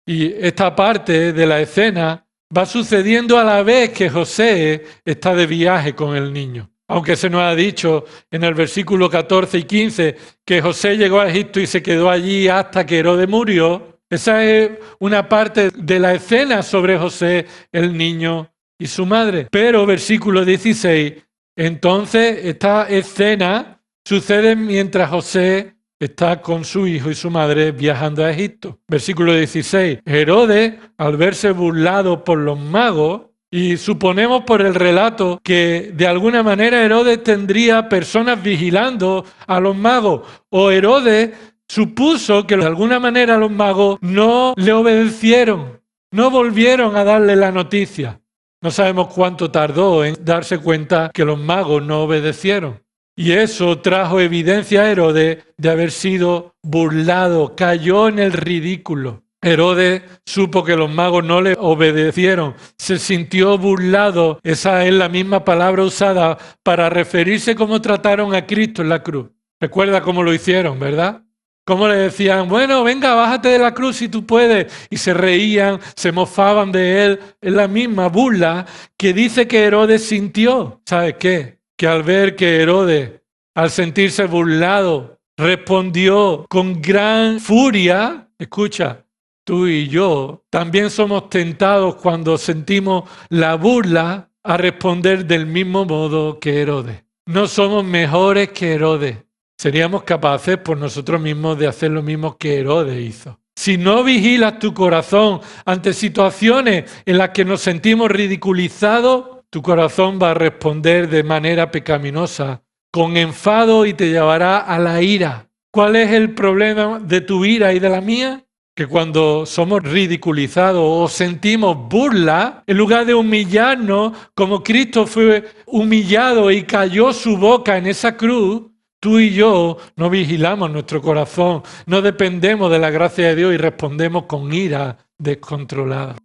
A: y esta parte de la escena va sucediendo a la vez que José está de viaje con el niño. Aunque se nos ha dicho en el versículo 14 y 15 que José llegó a Egipto y se quedó allí hasta que Herodes murió, esa es una parte de la escena sobre José, el niño y su madre. Pero versículo 16, entonces esta escena sucede mientras José está con su hijo y su madre viajando a Egipto. Versículo 16, Herodes, al verse burlado por los magos, y suponemos por el relato que de alguna manera Herodes tendría personas vigilando a los magos, o Herodes supuso que de alguna manera los magos no le obedecieron, no volvieron a darle la noticia. No sabemos cuánto tardó en darse cuenta que los magos no obedecieron. Y eso trajo evidencia a Herodes de haber sido burlado, cayó en el ridículo. Herodes supo que los magos no le obedecieron, se sintió burlado. Esa es la misma palabra usada para referirse cómo trataron a Cristo en la cruz. Recuerda cómo lo hicieron, ¿verdad? Cómo le decían, bueno, venga, bájate de la cruz si tú puedes. Y se reían, se mofaban de él. Es la misma burla que dice que Herodes sintió. ¿Sabes qué? Que al ver que Herodes, al sentirse burlado, respondió con gran furia, escucha, tú y yo también somos tentados cuando sentimos la burla a responder del mismo modo que Herodes. No somos mejores que Herodes. Seríamos capaces por nosotros mismos de hacer lo mismo que Herodes hizo. Si no vigilas tu corazón ante situaciones en las que nos sentimos ridiculizados, tu corazón va a responder de manera pecaminosa, con enfado y te llevará a la ira. ¿Cuál es el problema de tu ira y de la mía? Que cuando somos ridiculizados o sentimos burla, en lugar de humillarnos, como Cristo fue humillado y cayó su boca en esa cruz, tú y yo no vigilamos nuestro corazón, no dependemos de la gracia de Dios y respondemos con ira descontrolada.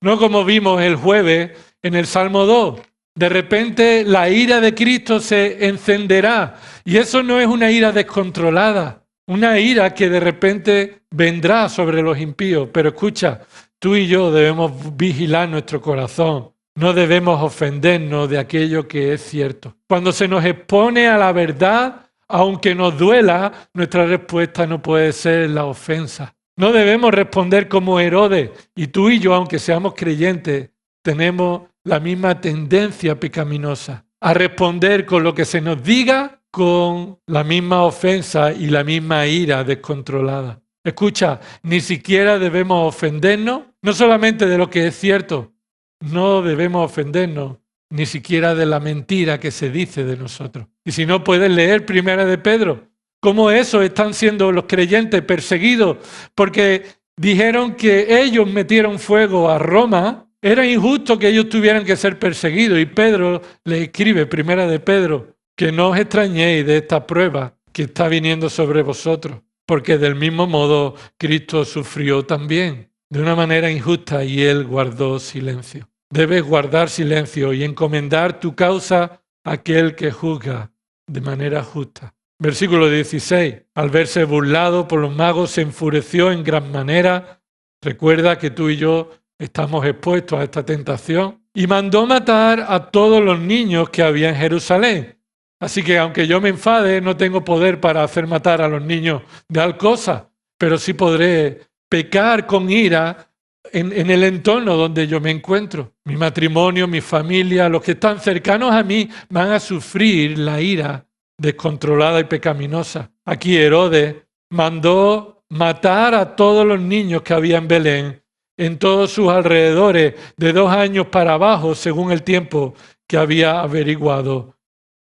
A: No como vimos el jueves en el Salmo 2. De repente la ira de Cristo se encenderá y eso no es una ira descontrolada. una ira que de repente vendrá sobre los impíos. Pero escucha, tú y yo debemos vigilar nuestro corazón. No debemos ofendernos de aquello que es cierto. Cuando se nos expone a la verdad, aunque nos duela, nuestra respuesta no puede ser la ofensa. No debemos responder como Herodes. Y tú y yo, aunque seamos creyentes, tenemos la misma tendencia pecaminosa a responder con lo que se nos diga, con la misma ofensa y la misma ira descontrolada. Escucha, ni siquiera debemos ofendernos, no solamente de lo que es cierto, no debemos ofendernos ni siquiera de la mentira que se dice de nosotros. Y si no, puedes leer Primera de Pedro, cómo esos están siendo los creyentes perseguidos, porque dijeron que ellos metieron fuego a Roma. Era injusto que ellos tuvieran que ser perseguidos. Y Pedro le escribe, Primera de Pedro, que no os extrañéis de esta prueba que está viniendo sobre vosotros, porque del mismo modo Cristo sufrió también, de una manera injusta, y Él guardó silencio. Debes guardar silencio y encomendar tu causa a aquel que juzga de manera justa. Versículo 16. Al verse burlado por los magos, se enfureció en gran manera. Recuerda que tú y yo estamos expuestos a esta tentación. Y mandó matar a todos los niños que había en Jerusalén. Así que aunque yo me enfade, no tengo poder para hacer matar a los niños de tal cosa, pero sí podré pecar con ira en el entorno donde yo me encuentro. Mi matrimonio, mi familia, los que están cercanos a mí van a sufrir la ira descontrolada y pecaminosa. Aquí Herodes mandó matar a todos los niños que había en Belén, en todos sus alrededores, de 2 años para abajo, según el tiempo que había averiguado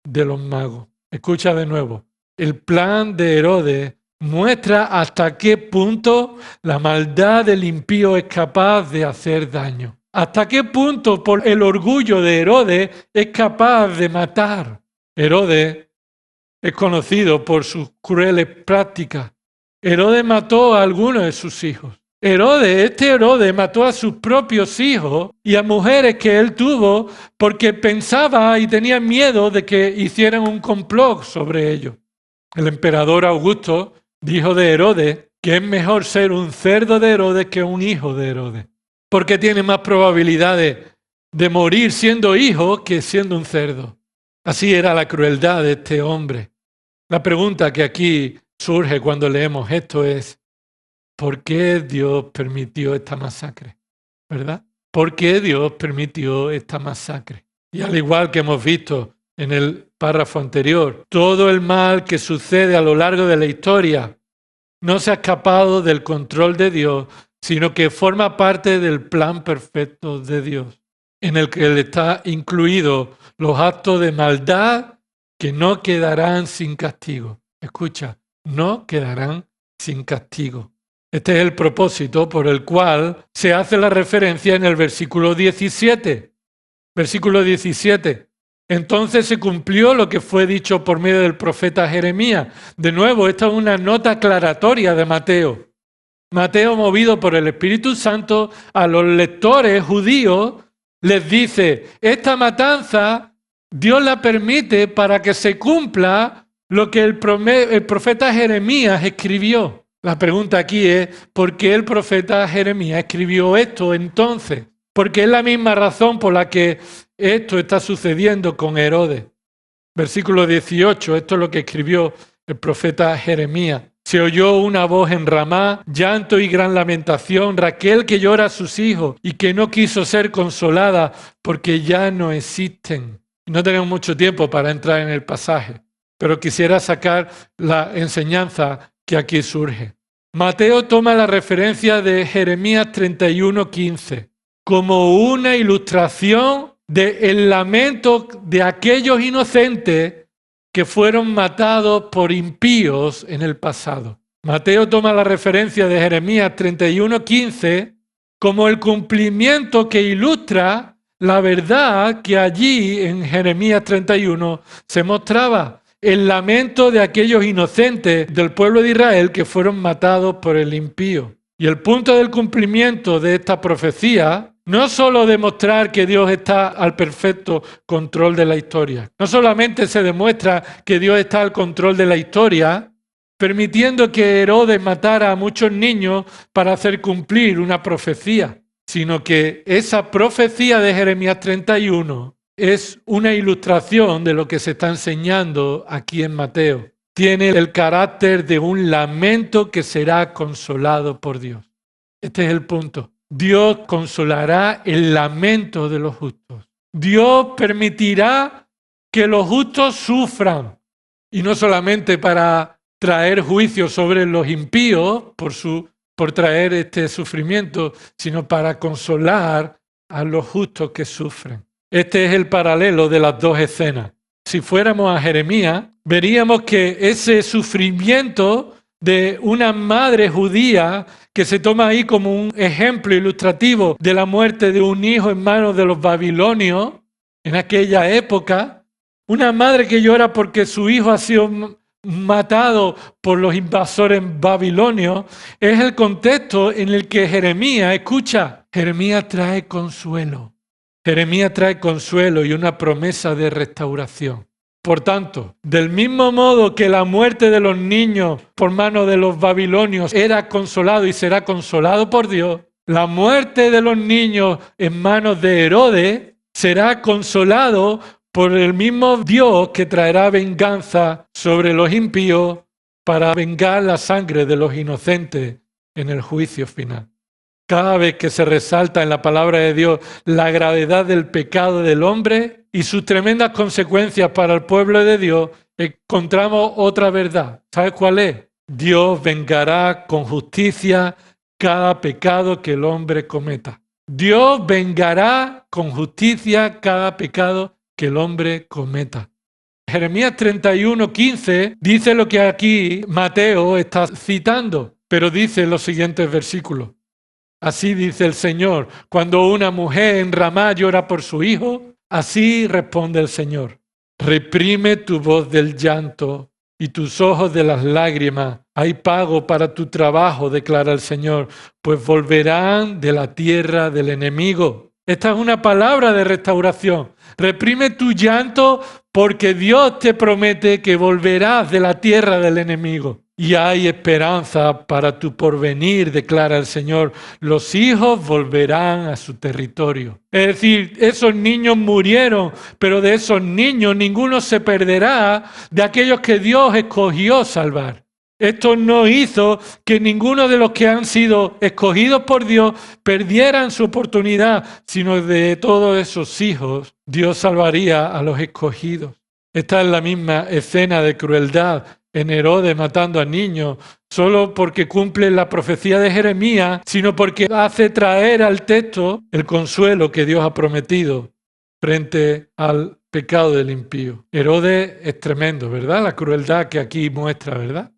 A: de los magos. Escucha de nuevo. El plan de Herodes muestra hasta qué punto la maldad del impío es capaz de hacer daño. Hasta qué punto por el orgullo de Herodes es capaz de matar. Herodes es conocido por sus crueles prácticas. Herodes mató a algunos de sus hijos. Este Herodes mató a sus propios hijos y a mujeres que él tuvo porque pensaba y tenía miedo de que hicieran un complot sobre ellos. El emperador Augusto dijo de Herodes que es mejor ser un cerdo de Herodes que un hijo de Herodes, porque tiene más probabilidades de morir siendo hijo que siendo un cerdo. Así era la crueldad de este hombre. La pregunta que aquí surge cuando leemos esto es: ¿por qué Dios permitió esta masacre? ¿Verdad? ¿Por qué Dios permitió esta masacre? Y al igual que hemos visto en el párrafo anterior, todo el mal que sucede a lo largo de la historia no se ha escapado del control de Dios, sino que forma parte del plan perfecto de Dios, en el que está incluido los actos de maldad que no quedarán sin castigo. Escucha, no quedarán sin castigo. Este es el propósito por el cual se hace la referencia en el versículo 17. Versículo 17. Entonces se cumplió lo que fue dicho por medio del profeta Jeremías. De nuevo, esta es una nota aclaratoria de Mateo. Mateo, movido por el Espíritu Santo, a los lectores judíos les dice: esta matanza Dios la permite para que se cumpla lo que el profeta Jeremías escribió. La pregunta aquí es: ¿por qué el profeta Jeremías escribió esto entonces? Porque es la misma razón por la que esto está sucediendo con Herodes. Versículo 18, esto es lo que escribió el profeta Jeremías. Se oyó una voz en Ramá, llanto y gran lamentación, Raquel que llora a sus hijos y que no quiso ser consolada porque ya no existen. No tenemos mucho tiempo para entrar en el pasaje, pero quisiera sacar la enseñanza que aquí surge. Mateo toma la referencia de Jeremías 31:15 como una ilustración del lamento de aquellos inocentes que fueron matados por impíos en el pasado. Mateo toma la referencia de Jeremías 31:15 como el cumplimiento que ilustra la verdad que allí en Jeremías 31 se mostraba. El lamento de aquellos inocentes del pueblo de Israel que fueron matados por el impío. Y el punto del cumplimiento de esta profecía no solo demostrar que Dios está al perfecto control de la historia. No solamente se demuestra que Dios está al control de la historia, permitiendo que Herodes matara a muchos niños para hacer cumplir una profecía, sino que esa profecía de Jeremías 31 es una ilustración de lo que se está enseñando aquí en Mateo. Tiene el carácter de un lamento que será consolado por Dios. Este es el punto. Dios consolará el lamento de los justos. Dios permitirá que los justos sufran, y no solamente para traer juicio sobre los impíos por traer este sufrimiento, sino para consolar a los justos que sufren. Este es el paralelo de las dos escenas. Si fuéramos a Jeremías, veríamos que ese sufrimiento de una madre judía que se toma ahí como un ejemplo ilustrativo de la muerte de un hijo en manos de los babilonios en aquella época, una madre que llora porque su hijo ha sido matado por los invasores babilonios, es el contexto en el que Jeremías, escucha, Jeremías trae consuelo. Jeremías trae consuelo y una promesa de restauración. Por tanto, del mismo modo que la muerte de los niños por mano de los babilonios era consolado y será consolado por Dios, la muerte de los niños en manos de Herodes será consolado por el mismo Dios que traerá venganza sobre los impíos para vengar la sangre de los inocentes en el juicio final. Cada vez que se resalta en la palabra de Dios la gravedad del pecado del hombre y sus tremendas consecuencias para el pueblo de Dios, encontramos otra verdad. ¿Sabes cuál es? Dios vengará con justicia cada pecado que el hombre cometa. Dios vengará con justicia cada pecado que el hombre cometa. Jeremías 31:15 dice lo que aquí Mateo está citando, pero dice en los siguientes versículos. Así dice el Señor, cuando una mujer en Ramá llora por su hijo, así responde el Señor. Reprime tu voz del llanto y tus ojos de las lágrimas. Hay pago para tu trabajo, declara el Señor, pues volverán de la tierra del enemigo. Esta es una palabra de restauración. Reprime tu llanto porque Dios te promete que volverás de la tierra del enemigo. Y hay esperanza para tu porvenir, declara el Señor. Los hijos volverán a su territorio. Es decir, esos niños murieron, pero de esos niños ninguno se perderá de aquellos que Dios escogió salvar. Esto no hizo que ninguno de los que han sido escogidos por Dios perdieran su oportunidad, sino de todos esos hijos Dios salvaría a los escogidos. Esta es la misma escena de crueldad en Herodes matando a niños, solo porque cumple la profecía de Jeremías, sino porque hace traer al texto el consuelo que Dios ha prometido frente al pecado del impío. Herodes es tremendo, ¿verdad? La crueldad que aquí muestra, ¿verdad?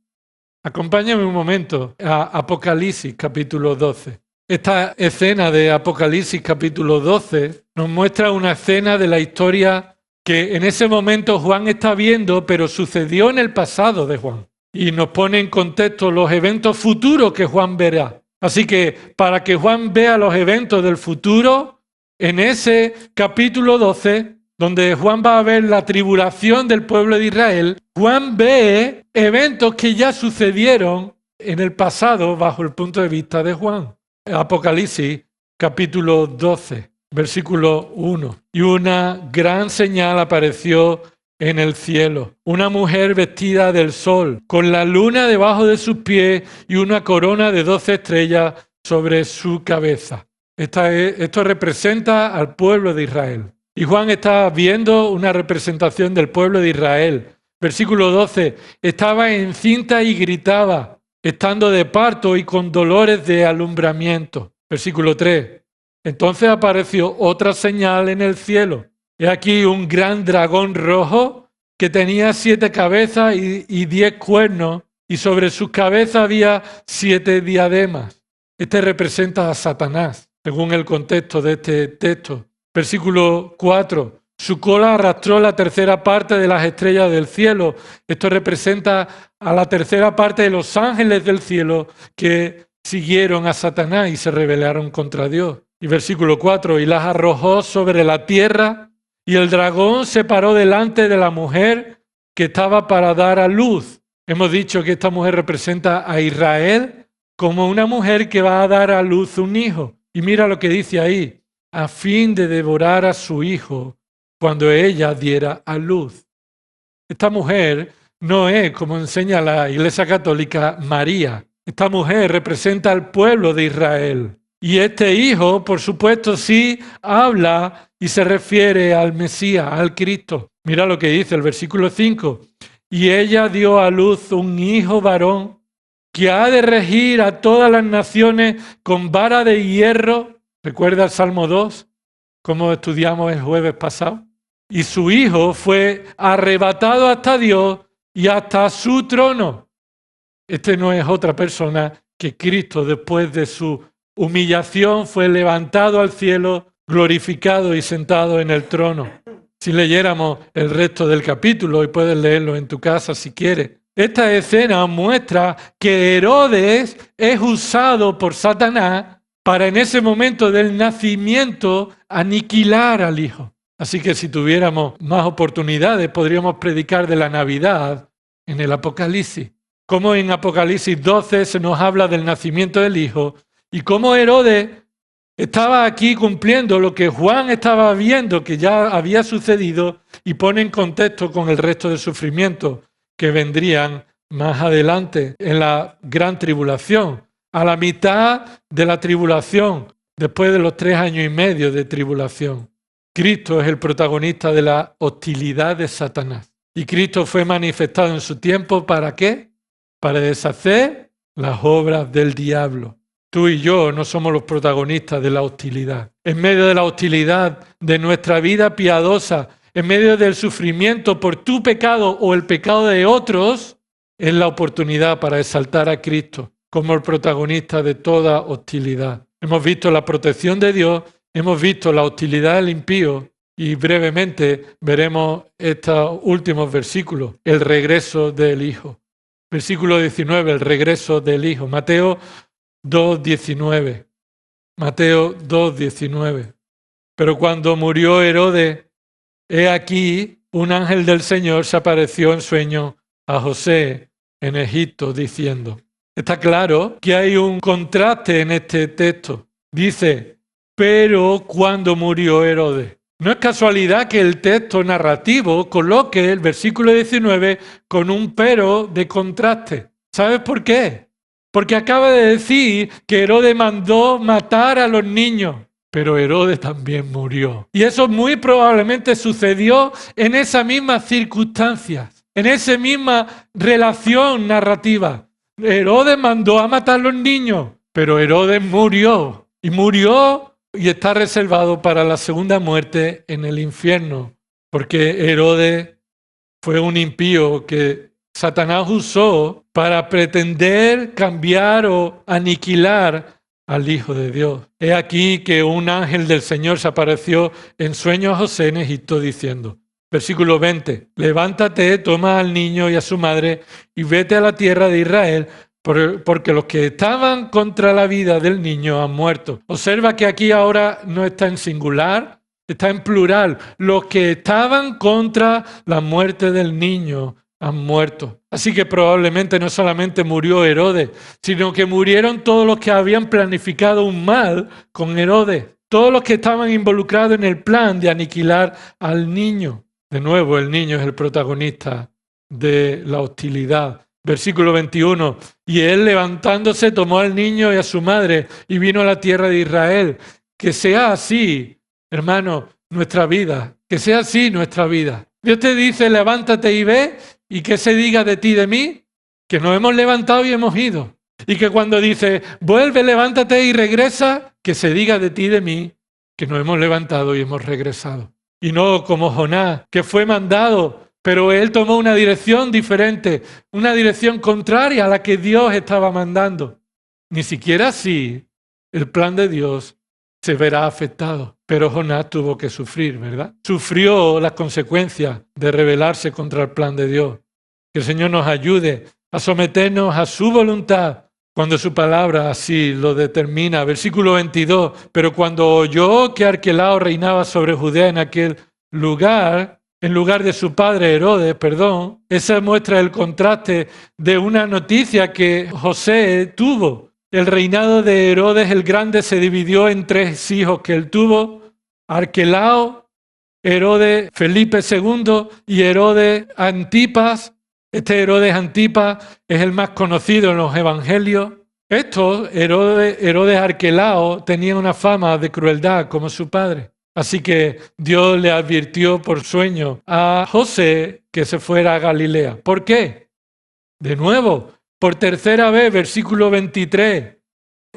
A: Acompáñame un momento a Apocalipsis capítulo 12. Esta escena de Apocalipsis capítulo 12 nos muestra una escena de la historia que en ese momento Juan está viendo, pero sucedió en el pasado de Juan. Y nos pone en contexto los eventos futuros que Juan verá. Así que para que Juan vea los eventos del futuro, en ese capítulo 12, donde Juan va a ver la tribulación del pueblo de Israel, Juan ve eventos que ya sucedieron en el pasado bajo el punto de vista de Juan. Apocalipsis capítulo 12. Versículo 1. Y una gran señal apareció en el cielo. Una mujer vestida del sol, con la luna debajo de sus pies y una corona de 12 estrellas sobre su cabeza. Esto representa al pueblo de Israel. Y Juan está viendo una representación del pueblo de Israel. Versículo 12. Estaba encinta y gritaba, estando de parto y con dolores de alumbramiento. Versículo 3. Entonces apareció otra señal en el cielo. He aquí un gran dragón rojo que tenía 7 cabezas y 10 cuernos, y sobre sus cabezas había 7 diademas. Este representa a Satanás, según el contexto de este texto. Versículo 4. Su cola arrastró la tercera parte de las estrellas del cielo. Esto representa a la tercera parte de los ángeles del cielo que siguieron a Satanás y se rebelaron contra Dios. Y versículo 4, y las arrojó sobre la tierra, y el dragón se paró delante de la mujer que estaba para dar a luz, Hemos dicho que esta mujer representa a Israel como una mujer que va a dar a luz un hijo. Y mira lo que dice ahí, a fin de devorar a su hijo cuando ella diera a luz. Esta mujer no es, como enseña la Iglesia Católica, María. Esta mujer representa al pueblo de Israel. Y este hijo, por supuesto, sí habla y se refiere al Mesías, al Cristo. Mira lo que dice el versículo 5. Y ella dio a luz un hijo varón que ha de regir a todas las naciones con vara de hierro. ¿Recuerda el Salmo 2, como estudiamos el jueves pasado? Y su hijo fue arrebatado hasta Dios y hasta su trono. Este no es otra persona que Cristo. Después de su humillación fue levantado al cielo, glorificado y sentado en el trono. Si leyéramos el resto del capítulo, y puedes leerlo en tu casa si quieres, esta escena muestra que Herodes es usado por Satanás para en ese momento del nacimiento aniquilar al hijo. Así que si tuviéramos más oportunidades, podríamos predicar de la Navidad en el Apocalipsis. Como en Apocalipsis 12 se nos habla del nacimiento del hijo y cómo Herodes estaba aquí cumpliendo lo que Juan estaba viendo que ya había sucedido y pone en contexto con el resto de sufrimientos que vendrían más adelante en la gran tribulación, a la mitad de la tribulación, después de los 3 años y medio de tribulación. Cristo es el protagonista de la hostilidad de Satanás. Y Cristo fue manifestado en su tiempo, ¿para qué? Para deshacer las obras del diablo. Tú y yo no somos los protagonistas de la hostilidad. En medio de la hostilidad de nuestra vida piadosa, en medio del sufrimiento por tu pecado o el pecado de otros, es la oportunidad para exaltar a Cristo como el protagonista de toda hostilidad. Hemos visto la protección de Dios, hemos visto la hostilidad del impío y brevemente veremos estos últimos versículos, el regreso del Hijo. Versículo 19, el regreso del Hijo. Mateo 2:19. Mateo 2:19. Pero cuando murió Herodes, he aquí, un ángel del Señor se apareció en sueño a José en Egipto, diciendo. Está claro que hay un contraste en este texto. Dice, pero cuando murió Herodes. No es casualidad que el texto narrativo coloque el versículo 19 con un pero de contraste. ¿Sabes por qué? Porque acaba de decir que Herodes mandó matar a los niños, pero Herodes también murió. Y eso muy probablemente sucedió en esas mismas circunstancias, en esa misma relación narrativa. Herodes mandó a matar a los niños, pero Herodes murió. Y murió y está reservado para la segunda muerte en el infierno, porque Herodes fue un impío que Satanás usó para pretender cambiar o aniquilar al Hijo de Dios. He aquí que un ángel del Señor se apareció en sueño a José en Egipto diciendo, versículo 20, levántate, toma al niño y a su madre y vete a la tierra de Israel, porque los que estaban contra la vida del niño han muerto. Observa que aquí ahora no está en singular, está en plural. Los que estaban contra la muerte del niño han muerto. Así que probablemente no solamente murió Herodes, sino que murieron todos los que habían planificado un mal con Herodes. Todos los que estaban involucrados en el plan de aniquilar al niño. De nuevo, el niño es el protagonista de la hostilidad. Versículo 21, y él levantándose tomó al niño y a su madre y vino a la tierra de Israel. Que sea así, hermano, nuestra vida, que sea así nuestra vida. Dios te dice, levántate y ve, y que se diga de ti y de mí, que nos hemos levantado y hemos ido. Y que cuando dice, vuelve, levántate y regresa, que se diga de ti y de mí, que nos hemos levantado y hemos regresado. Y no como Jonás, que fue mandado, pero él tomó una dirección diferente, una dirección contraria a la que Dios estaba mandando. Ni siquiera así el plan de Dios se verá afectado. Pero Jonás tuvo que sufrir, ¿verdad? Sufrió las consecuencias de rebelarse contra el plan de Dios. Que el Señor nos ayude a someternos a su voluntad cuando su palabra así lo determina. Versículo 22. Pero cuando oyó que Arquelao reinaba sobre Judea en aquel lugar, en lugar de su padre Herodes, perdón. Esa muestra el contraste de una noticia que José tuvo. El reinado de Herodes el Grande se dividió en 3 hijos que él tuvo: Arquelao, Herodes Felipe II y Herodes Antipas. Este Herodes Antipas es el más conocido en los evangelios. Herodes Arquelao tenía una fama de crueldad como su padre. Así que Dios le advirtió por sueño a José que se fuera a Galilea. ¿Por qué? De nuevo, por tercera vez, versículo 23.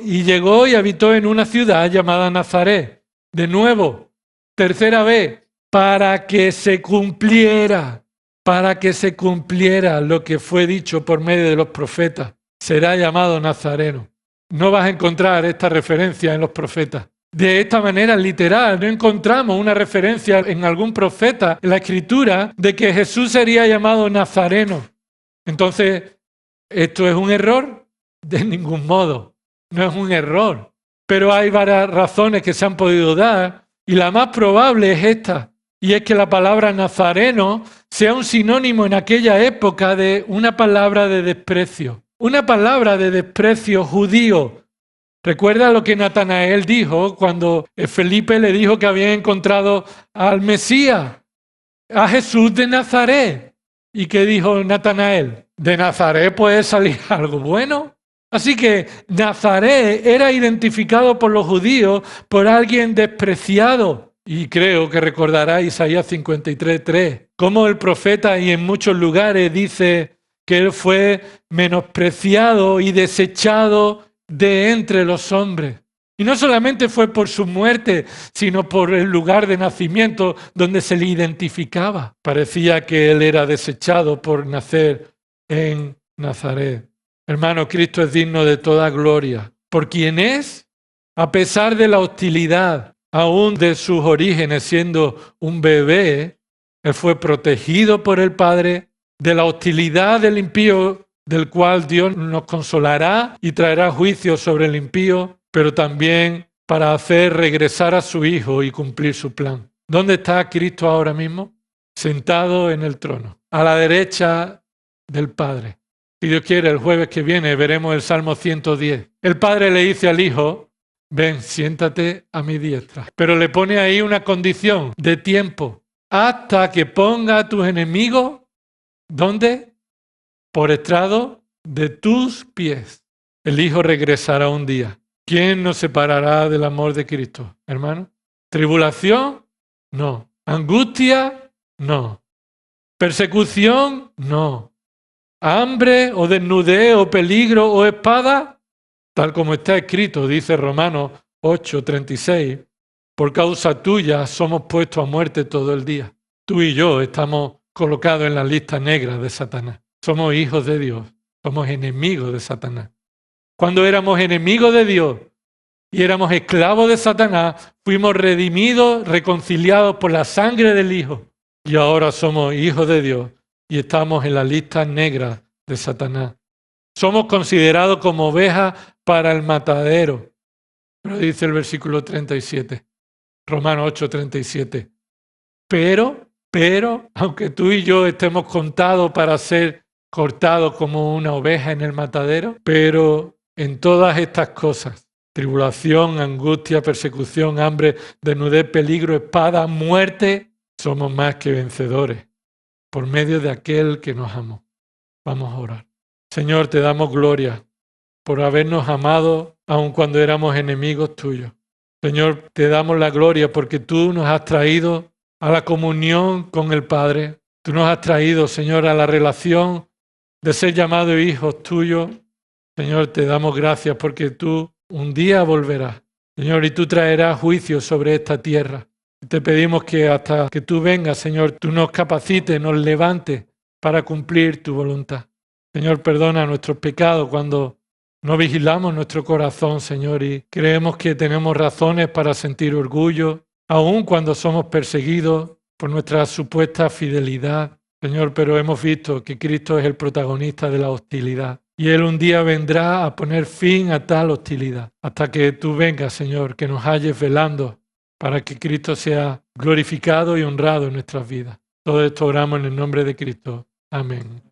A: Y llegó y habitó en una ciudad llamada Nazaret. De nuevo, tercera vez, para que se cumpliera lo que fue dicho por medio de los profetas. Será llamado Nazareno. No vas a encontrar esta referencia en los profetas. De esta manera literal, no encontramos una referencia en algún profeta en la Escritura de que Jesús sería llamado Nazareno. Entonces, ¿esto es un error? De ningún modo, no es un error. Pero hay varias razones que se han podido dar y la más probable es esta. Y es que la palabra nazareno sea un sinónimo en aquella época de una palabra de desprecio. Una palabra de desprecio judío. ¿Recuerda lo que Natanael dijo cuando Felipe le dijo que había encontrado al Mesías, a Jesús de Nazaret? ¿Y qué dijo Natanael? ¿De Nazaret puede salir algo bueno? Así que Nazaret era identificado por los judíos por alguien despreciado. Y creo que recordará Isaías 53:3, cómo el profeta y en muchos lugares dice que él fue menospreciado y desechado de entre los hombres. Y no solamente fue por su muerte, sino por el lugar de nacimiento donde se le identificaba. Parecía que él era desechado por nacer en Nazaret. Hermano, Cristo es digno de toda gloria. Por quien es, a pesar de la hostilidad, aún de sus orígenes siendo un bebé, él fue protegido por el Padre de la hostilidad del impío, del cual Dios nos consolará y traerá juicio sobre el impío, pero también para hacer regresar a su Hijo y cumplir su plan. ¿Dónde está Cristo ahora mismo? Sentado en el trono, a la derecha del Padre. Si Dios quiere, el jueves que viene veremos el Salmo 110. El Padre le dice al Hijo: ven, siéntate a mi diestra. Pero le pone ahí una condición de tiempo. Hasta que ponga a tus enemigos, ¿dónde? Por estrado de tus pies. El Hijo regresará un día. ¿Quién nos separará del amor de Cristo, hermano? ¿Tribulación? No. ¿Angustia? No. ¿Persecución? No. ¿Hambre o desnudez o peligro o espada? Tal como está escrito, dice Romanos 8:36, por causa tuya somos puestos a muerte todo el día. Tú y yo estamos colocados en la lista negra de Satanás. Somos hijos de Dios, somos enemigos de Satanás. Cuando éramos enemigos de Dios y éramos esclavos de Satanás, fuimos redimidos, reconciliados por la sangre del Hijo. Y ahora somos hijos de Dios y estamos en la lista negra de Satanás. Somos considerados como ovejas para el matadero. Pero dice el versículo 37, Romanos 8:37. Pero, aunque tú y yo estemos contados para ser cortados como una oveja en el matadero, pero en todas estas cosas, tribulación, angustia, persecución, hambre, desnudez, peligro, espada, muerte, somos más que vencedores por medio de aquel que nos amó. Vamos a orar. Señor, te damos gloria por habernos amado aun cuando éramos enemigos tuyos. Señor, te damos la gloria porque tú nos has traído a la comunión con el Padre. Tú nos has traído, Señor, a la relación de ser llamados hijos tuyos. Señor, te damos gracias porque tú un día volverás. Señor, y tú traerás juicio sobre esta tierra. Te pedimos que hasta que tú vengas, Señor, tú nos capacites, nos levantes para cumplir tu voluntad. Señor, perdona nuestros pecados cuando no vigilamos nuestro corazón, Señor, y creemos que tenemos razones para sentir orgullo, aun cuando somos perseguidos por nuestra supuesta fidelidad. Señor, pero hemos visto que Cristo es el protagonista de la hostilidad. Y Él un día vendrá a poner fin a tal hostilidad. Hasta que tú vengas, Señor, que nos halles velando para que Cristo sea glorificado y honrado en nuestras vidas. Todo esto oramos en el nombre de Cristo. Amén.